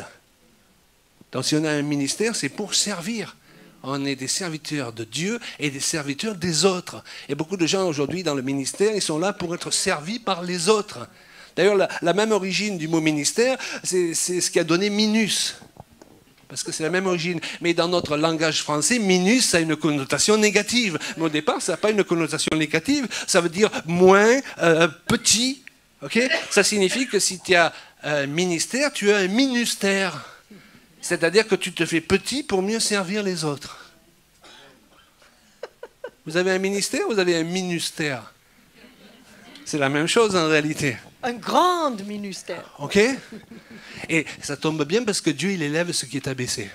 A: Donc si on a un ministère, c'est pour servir. On est des serviteurs de Dieu et des serviteurs des autres. Et beaucoup de gens aujourd'hui dans le ministère, ils sont là pour être servis par les autres. D'ailleurs, la même origine du mot ministère, c'est ce qui a donné minus. Parce que c'est la même origine. Mais dans notre langage français, minus, ça a une connotation négative. Mais au départ, ça n'a pas une connotation négative. Ça veut dire moins, petit. Okay? Ça signifie que si tu as un ministère, tu as un minustère. C'est-à-dire que tu te fais petit pour mieux servir les autres. Vous avez un ministère ou vous avez un minustère? C'est la même chose en réalité.
B: Un grand ministère.
A: Ok? Et ça tombe bien parce que Dieu, il élève ce qui est abaissé.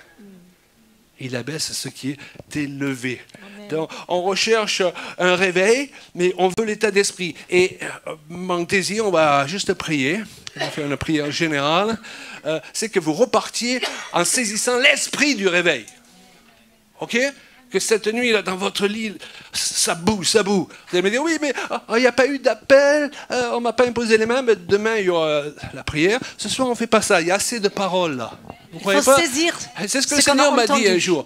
A: Il abaisse ce qui est élevé.
B: Amen.
A: Donc, on recherche un réveil, mais on veut l'état d'esprit. Et mon désir, on va juste prier. On va faire une prière générale. C'est que vous repartiez en saisissant l'esprit du réveil. Ok? Que cette nuit, là, dans votre lit, ça bouge, ça bouge. Vous allez me dire, oui, mais il n'y a pas eu d'appel, on ne m'a pas imposé les mains, mais demain, il y aura la prière. Ce soir, on ne fait pas ça. Il y a assez de paroles, là. Vous
B: Il
A: croyez
B: faut
A: pas?
B: saisir.
A: C'est ce que le Seigneur m'a dit un jour.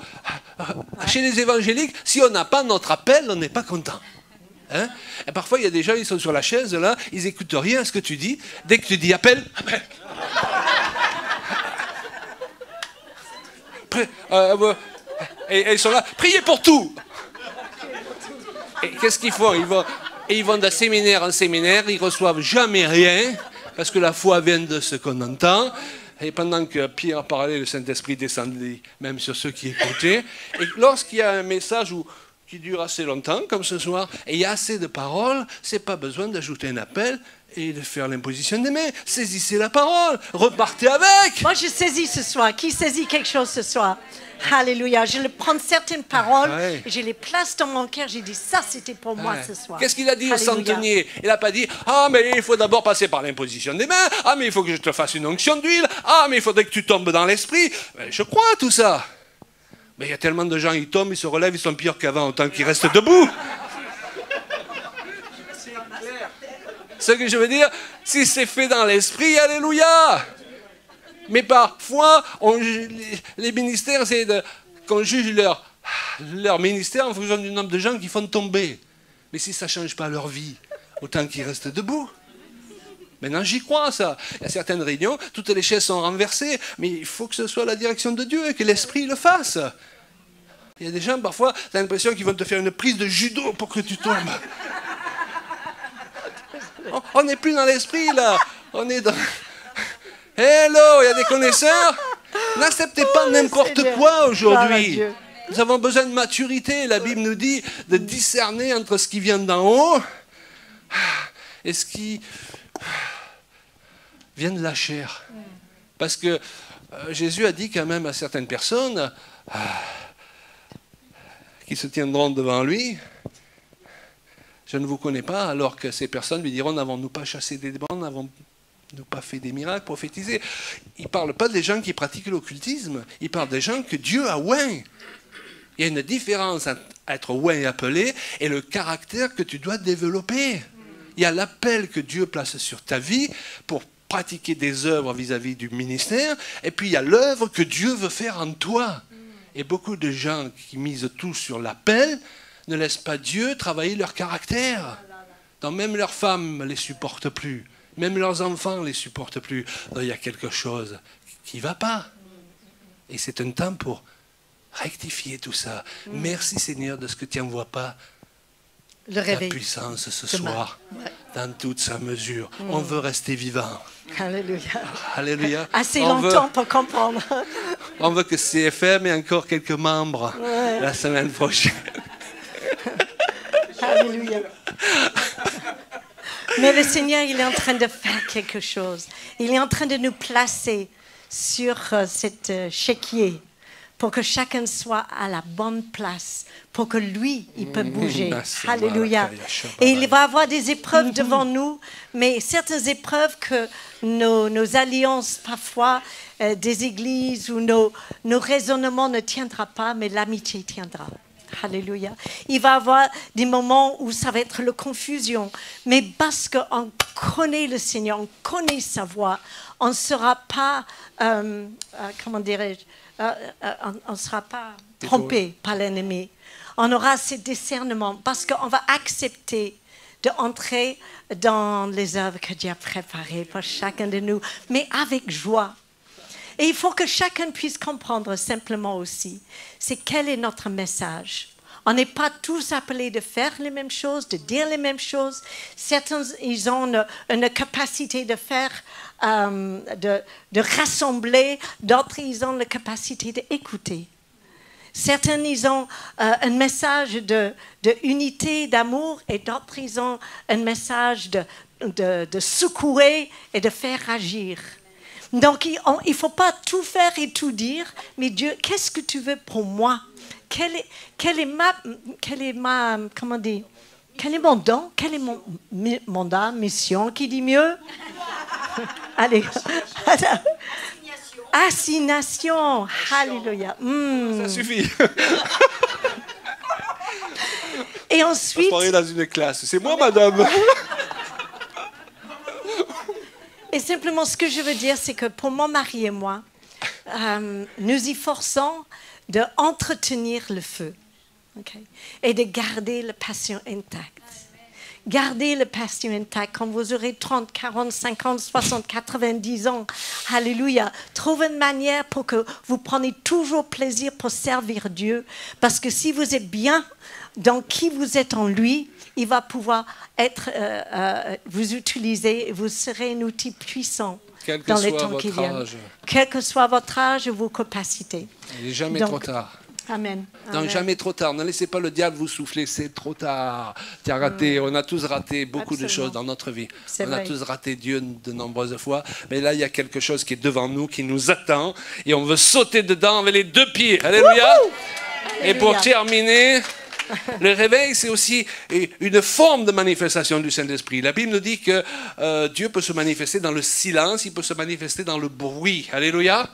A: Chez les évangéliques, si on n'a pas notre appel, on n'est pas content. Hein? Et parfois, il y a des gens, ils sont sur la chaise, là, ils n'écoutent rien à ce que tu dis. Dès que tu dis appel, appel. Et ils sont là, priez pour tout. Et qu'est-ce qu'ils font? Ils vont d'un séminaire en séminaire, ils ne reçoivent jamais rien, parce que la foi vient de ce qu'on entend. Et pendant que Pierre parlait, le Saint-Esprit descendait même sur ceux qui écoutaient. Et lorsqu'il y a un message qui dure assez longtemps, comme ce soir, et il y a assez de paroles, ce n'est pas besoin d'ajouter un appel et de faire l'imposition des mains. Saisissez la parole, repartez avec.
B: Moi, je saisis ce soir. Qui saisit quelque chose ce soir? Alléluia. Je prends certaines paroles et je les place dans mon cœur. J'ai dit, ça, c'était pour moi ce soir.
A: Qu'est-ce qu'il a dit au
B: Alléluia.
A: centenier? Il n'a pas dit, ah, mais il faut d'abord passer par l'imposition des mains. Ah, mais il faut que je te fasse une onction d'huile. Ah, mais il faudrait que tu tombes dans l'esprit. Je crois à tout ça. Mais il y a tellement de gens, ils tombent, ils se relèvent, ils sont pires qu'avant, autant qu'ils restent debout. Ce que je veux dire, si c'est fait dans l'esprit, alléluia. Mais parfois, les ministères, c'est qu'on juge leur ministère en fonction du nombre de gens qui font tomber. Mais si ça ne change pas leur vie, autant qu'ils restent debout. Maintenant, j'y crois, ça. Il y a certaines réunions, toutes les chaises sont renversées, mais il faut que ce soit la direction de Dieu et que l'Esprit le fasse. Il y a des gens, parfois, tu as l'impression qu'ils vont te faire une prise de judo pour que tu tombes. On n'est plus dans l'esprit, là. On est dans... Hello, il y a des connaisseurs. N'acceptez pas n'importe quoi aujourd'hui. Nous avons besoin de maturité. La Bible nous dit de discerner entre ce qui vient d'en haut et ce qui vient de la chair. Parce que Jésus a dit quand même à certaines personnes qui se tiendront devant lui, je ne vous connais pas, alors que ces personnes lui diront, n'avons-nous pas chassé des démons, n'avons-nous pas fait des miracles, prophétisé? Il ne parle pas des gens qui pratiquent l'occultisme, il parle des gens que Dieu a oints. Il y a une différence entre être oint et appelé et le caractère que tu dois développer. Il y a l'appel que Dieu place sur ta vie pour pratiquer des œuvres vis-à-vis du ministère, et puis il y a l'œuvre que Dieu veut faire en toi. Et beaucoup de gens qui misent tout sur l'appel ne laissent pas Dieu travailler leur caractère. Donc même leurs femmes ne les supportent plus, même leurs enfants ne les supportent plus. Donc il y a quelque chose qui ne va pas. Et c'est un temps pour rectifier tout ça. Merci Seigneur de ce que tu n'envoies pas
B: le réveil.
A: La puissance ce soir, dans toute sa mesure. On veut rester vivant.
B: Alléluia.
A: Alléluia.
B: Assez longtemps pour comprendre.
A: On veut que CFM ait encore quelques membres la semaine prochaine.
B: Alléluia. Mais le Seigneur, il est en train de faire quelque chose. Il est en train de nous placer sur cet chéquier pour que chacun soit à la bonne place, pour que lui, il peut bouger. Alléluia. Et il va y avoir des épreuves devant nous, mais certaines épreuves que nos alliances, parfois, des églises ou nos raisonnements ne tiendront pas, mais l'amitié tiendra. Alléluia. Il va y avoir des moments où ça va être la confusion, mais parce qu'on connaît le Seigneur, on connaît sa voix, on ne sera pas, comment dirais-je, on ne sera pas trompé par l'ennemi. On aura ce discernement parce qu'on va accepter d'entrer dans les œuvres que Dieu a préparées pour chacun de nous, mais avec joie. Et il faut que chacun puisse comprendre simplement aussi, c'est quel est notre message. On n'est pas tous appelés de faire les mêmes choses, de dire les mêmes choses. Certains, ils ont une capacité de faire, de rassembler. D'autres, ils ont la capacité d'écouter. Certains, ils ont un message de unité, d'amour, et d'autres, ils ont un message de secouer et de faire agir. Donc, il ne faut pas tout faire et tout dire, mais Dieu, qu'est-ce que tu veux pour moi? Quel est mon don? Quel est mon mandat, mission? Qui dit mieux? Allez. Assignation. Alléluia.
A: Ça suffit.
B: Et ensuite...
A: On se dans une classe. C'est moi, madame.
B: Et simplement, ce que je veux dire, c'est que pour mon mari et moi, nous y forçons d'entretenir le feu, okay? Et de garder la passion intacte. Gardez la passion intacte quand vous aurez 30, 40, 50, 60, 90 ans. Alléluia. Trouvez une manière pour que vous preniez toujours plaisir pour servir Dieu. Parce que si vous êtes bien dans qui vous êtes en lui, il va pouvoir vous utiliser et vous serez un outil puissant dans les temps qui viennent. Quel que soit votre âge et vos capacités.
A: Il n'est jamais trop tard.
B: Amen.
A: Donc,
B: Amen.
A: jamais trop tard. Ne laissez pas le diable vous souffler. C'est trop tard. Tu as raté. On a tous raté beaucoup de choses dans notre vie. On a tous raté Dieu de nombreuses fois. Mais là, il y a quelque chose qui est devant nous, qui nous attend. Et on veut sauter dedans avec les deux pieds. Alléluia. Et pour terminer, le réveil, c'est aussi une forme de manifestation du Saint-Esprit. La Bible nous dit que Dieu peut se manifester dans le silence, il peut se manifester dans le bruit. Alléluia.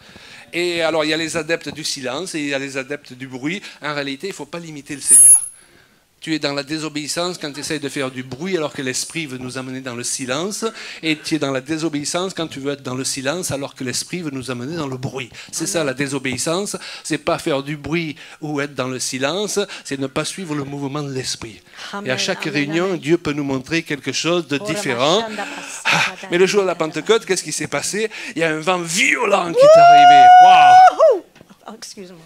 A: Et alors, il y a les adeptes du silence et il y a les adeptes du bruit. En réalité, il ne faut pas limiter le Seigneur. Tu es dans la désobéissance quand tu essayes de faire du bruit alors que l'Esprit veut nous amener dans le silence. Et tu es dans la désobéissance quand tu veux être dans le silence alors que l'Esprit veut nous amener dans le bruit. C'est ça la désobéissance. C'est pas faire du bruit ou être dans le silence. C'est ne pas suivre le mouvement de l'Esprit. Et à chaque réunion, Dieu peut nous montrer quelque chose de différent. Mais le jour de la Pentecôte, qu'est-ce qui s'est passé? Il y a un vent violent qui est arrivé. Waouh!
B: Oh, excuse-moi.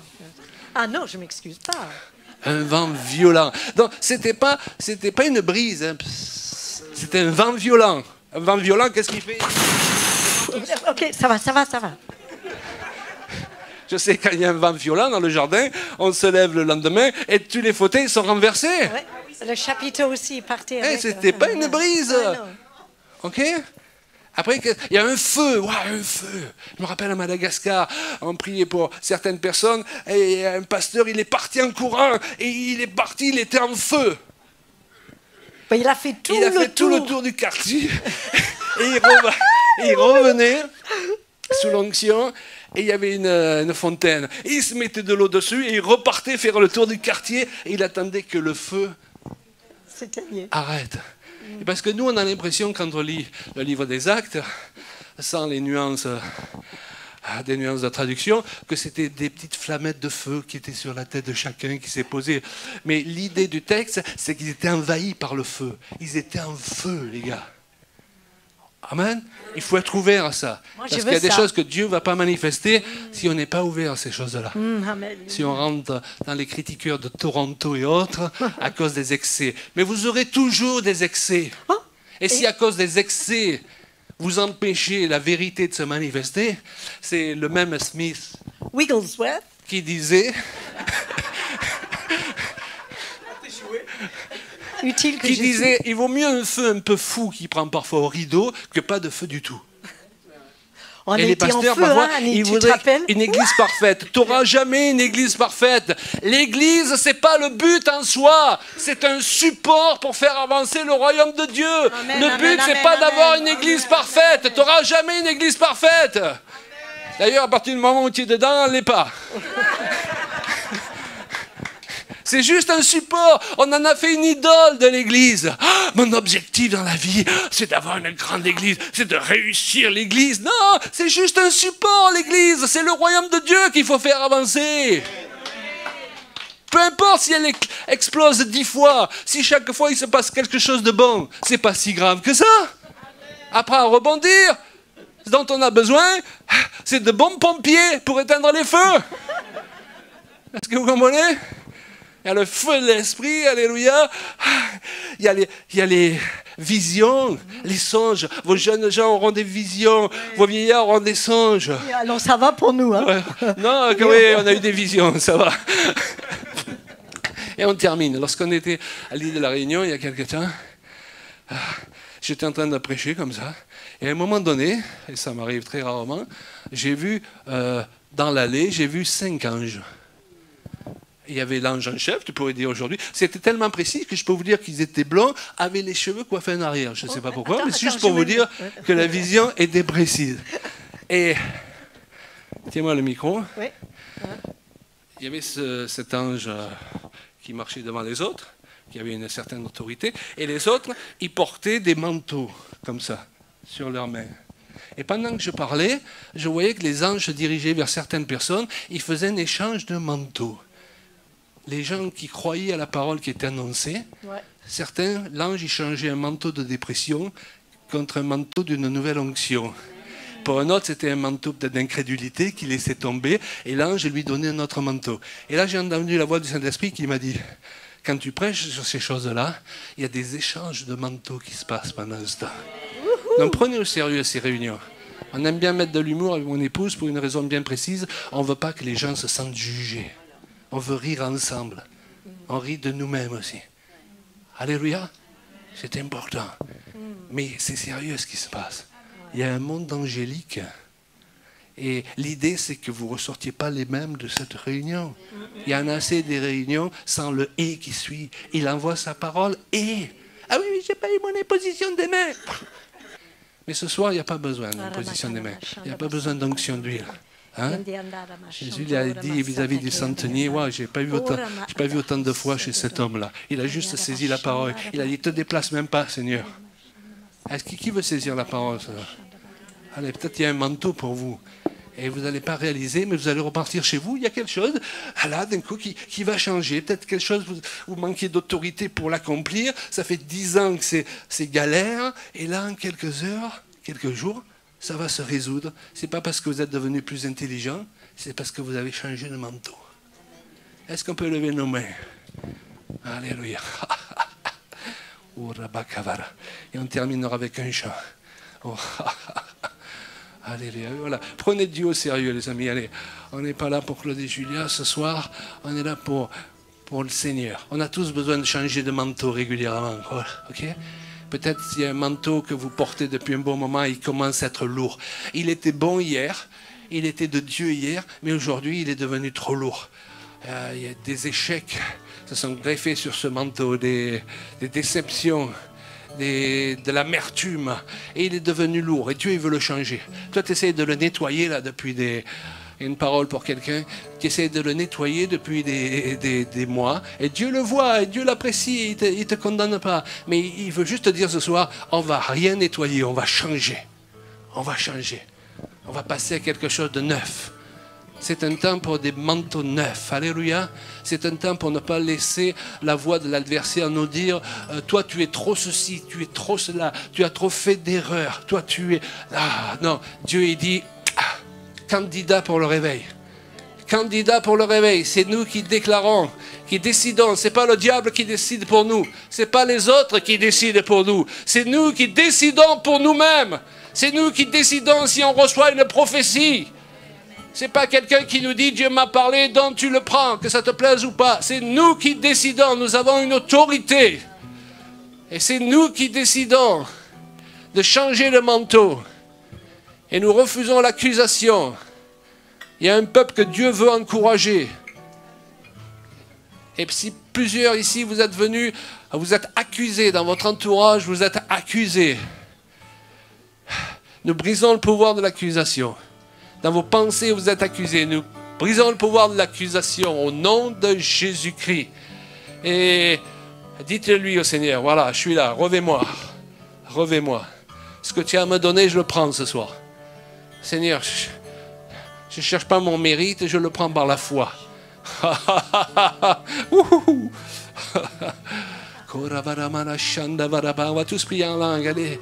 B: Ah non, je ne m'excuse pas.
A: Un vent violent. Donc, c'était pas une brise. Hein. C'était un vent violent. Un vent violent, qu'est-ce qu'il fait?
B: Ok, ça va.
A: Je sais, quand il y a un vent violent dans le jardin, on se lève le lendemain et tous les fauteuils sont renversés.
B: Ouais, le chapiteau aussi partait.
A: C'était pas une brise. Ok? Après, il y a un feu. Wow, un feu. Je me rappelle à Madagascar, on priait pour certaines personnes et un pasteur, il est parti en courant et il était en feu.
B: Ben, il a fait tout
A: le tour du quartier et il revenait sous l'onction et il y avait une fontaine. Et il se mettait de l'eau dessus et il repartait faire le tour du quartier et il attendait que le feu arrête. Parce que nous, on a l'impression, quand on lit le livre des Actes, sans les nuances, des nuances de traduction, que c'était des petites flammettes de feu qui étaient sur la tête de chacun, qui s'est posé. Mais l'idée du texte, c'est qu'ils étaient envahis par le feu. Ils étaient en feu, les gars. Amen. Il faut être ouvert à ça. Parce qu'il y a des choses que Dieu ne va pas manifester si on n'est pas ouvert à ces choses-là. Si on rentre dans les critiqueurs de Toronto et autres à cause des excès. Mais vous aurez toujours des excès. Et si à cause des excès, vous empêchez la vérité de se manifester, c'est le même Smith
B: Wigglesworth
A: qui disait... qui disait, il vaut mieux un feu un peu fou qui prend parfois au rideau que pas de feu du tout.
B: On
A: Et les
B: était en
A: pasteurs,
B: feu,
A: parfois,
B: hein,
A: ils
B: tu te
A: voudraient
B: rappelles?
A: une église parfaite. Tu n'auras jamais une église parfaite. L'église, ce n'est pas le but en soi. C'est un support pour faire avancer le royaume de Dieu.
B: Amen,
A: Le but, ce n'est pas d'avoir une église parfaite. Tu n'auras jamais une église parfaite. D'ailleurs, à partir du moment où tu es dedans, elle ne l'est pas. C'est juste un support. On en a fait une idole de l'église. Ah, mon objectif dans la vie, c'est d'avoir une grande église, c'est de réussir l'église. Non, c'est juste un support, l'église. C'est le royaume de Dieu qu'il faut faire avancer. Peu importe si elle explose 10 fois, si chaque fois il se passe quelque chose de bon, c'est pas si grave que ça. Après, à rebondir, ce dont on a besoin, c'est de bons pompiers pour éteindre les feux. Est-ce que vous comprenez? Il y a le feu de l'esprit, alléluia. Il y a les visions, les songes. Vos jeunes gens auront des visions, vos vieillards auront des songes.
B: Alors ça va pour nous. Hein?
A: Ouais. Non, oui, on a eu des visions, ça va. Et on termine. Lorsqu'on était à l'île de la Réunion, il y a quelque temps, j'étais en train de prêcher comme ça. Et à un moment donné, et ça m'arrive très rarement, j'ai vu, dans l'allée, j'ai vu 5 anges. Il y avait l'ange en chef, tu pourrais dire aujourd'hui. C'était tellement précis que je peux vous dire qu'ils étaient blonds, avaient les cheveux coiffés en arrière. Je ne sais pas pourquoi, mais c'est juste pour vous dire que la vision était précise. Et, tiens-moi le micro.
B: Oui.
A: Il y avait cet ange qui marchait devant les autres, qui avait une certaine autorité, et les autres, ils portaient des manteaux, comme ça, sur leurs mains. Et pendant que je parlais, je voyais que les anges se dirigeaient vers certaines personnes, ils faisaient un échange de manteaux. Les gens qui croyaient à la parole qui était annoncée, certains, l'ange, il changeait un manteau de dépression contre un manteau d'une nouvelle onction. Pour un autre, c'était un manteau peut-être d'incrédulité qu'il laissait tomber, et l'ange lui donnait un autre manteau. Et là, j'ai entendu la voix du Saint-Esprit qui m'a dit, quand tu prêches sur ces choses-là, il y a des échanges de manteaux qui se passent pendant ce temps. Donc prenez au sérieux ces réunions. On aime bien mettre de l'humour avec mon épouse pour une raison bien précise, on ne veut pas que les gens se sentent jugés. On veut rire ensemble. On rit de nous-mêmes aussi. Alléluia. C'est important. Mais c'est sérieux ce qui se passe. Il y a un monde angélique. Et l'idée, c'est que vous ne ressortiez pas les mêmes de cette réunion. Il y en a assez des réunions sans le « et » qui suit. Il envoie sa parole « et ». Ah oui, j'ai pas eu mon imposition des mains. Mais ce soir, il n'y a pas besoin d'imposition des mains. Il n'y a pas besoin d'onction d'huile. Hein? Jésus lui a dit vis-à-vis du centenier, ouais, j'ai pas vu autant de foi chez cet homme-là. Il a juste saisi la parole. Il a dit, te déplace même pas, Seigneur. Est-ce qui veut saisir la parole? Allez, peut-être il y a un manteau pour vous. Et vous n'allez pas réaliser, mais vous allez repartir chez vous. Il y a quelque chose, là, d'un coup, qui va changer. Peut-être quelque chose, vous manquez d'autorité pour l'accomplir. Ça fait 10 ans que c'est galère. Et là, en quelques heures, quelques jours, ça va se résoudre. Ce n'est pas parce que vous êtes devenu plus intelligent, c'est parce que vous avez changé de manteau. Est-ce qu'on peut lever nos mains? Alléluia. Et on terminera avec un chant. Alléluia. Voilà. Prenez Dieu au sérieux, les amis. Allez, on n'est pas là pour Claude et Julia ce soir. On est là pour le Seigneur. On a tous besoin de changer de manteau régulièrement. Ok? Peut-être s'il y a un manteau que vous portez depuis un bon moment, il commence à être lourd. Il était bon hier, il était de Dieu hier, mais aujourd'hui, il est devenu trop lourd. Il y a des échecs qui se sont greffés sur ce manteau, des déceptions, de l'amertume, et il est devenu lourd, et Dieu, il veut le changer. Toi, tu essaies de le nettoyer, là, depuis une parole pour quelqu'un, qui essaie de le nettoyer depuis des mois, et Dieu le voit, et Dieu l'apprécie, il ne te condamne pas, mais il veut juste te dire ce soir, on ne va rien nettoyer, on va changer, on va passer à quelque chose de neuf. C'est un temps pour des manteaux neufs, alléluia. C'est un temps pour ne pas laisser la voix de l'adversaire nous dire toi tu es trop ceci, tu es trop cela, tu as trop fait d'erreurs, toi tu es... Ah non, Dieu il dit candidat pour le réveil. Candidat pour le réveil, c'est nous qui déclarons, qui décidons. C'est pas le diable qui décide pour nous. C'est pas les autres qui décident pour nous. C'est nous qui décidons pour nous-mêmes. C'est nous qui décidons si on reçoit une prophétie. C'est pas quelqu'un qui nous dit Dieu m'a parlé, donc tu le prends, que ça te plaise ou pas. C'est nous qui décidons. Nous avons une autorité. Et c'est nous qui décidons de changer le manteau. Et nous refusons l'accusation. Il y a un peuple que Dieu veut encourager. Et si plusieurs ici, vous êtes venus, vous êtes accusés dans votre entourage, vous êtes accusés. Nous brisons le pouvoir de l'accusation. Dans vos pensées, vous êtes accusés. Nous brisons le pouvoir de l'accusation au nom de Jésus-Christ. Et dites-lui au Seigneur, voilà, je suis là, revais-moi. Revais-moi. Ce que tu as à me donner, je le prends ce soir. Seigneur, je ne cherche pas mon mérite, je le prends par la foi. On va tous prier en langue. Allez.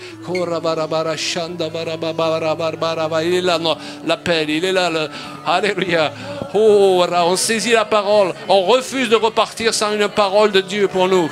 A: Il est là, l'appel, il est là. Alléluia. Oh, on saisit la parole. On refuse de repartir sans une parole de Dieu pour nous.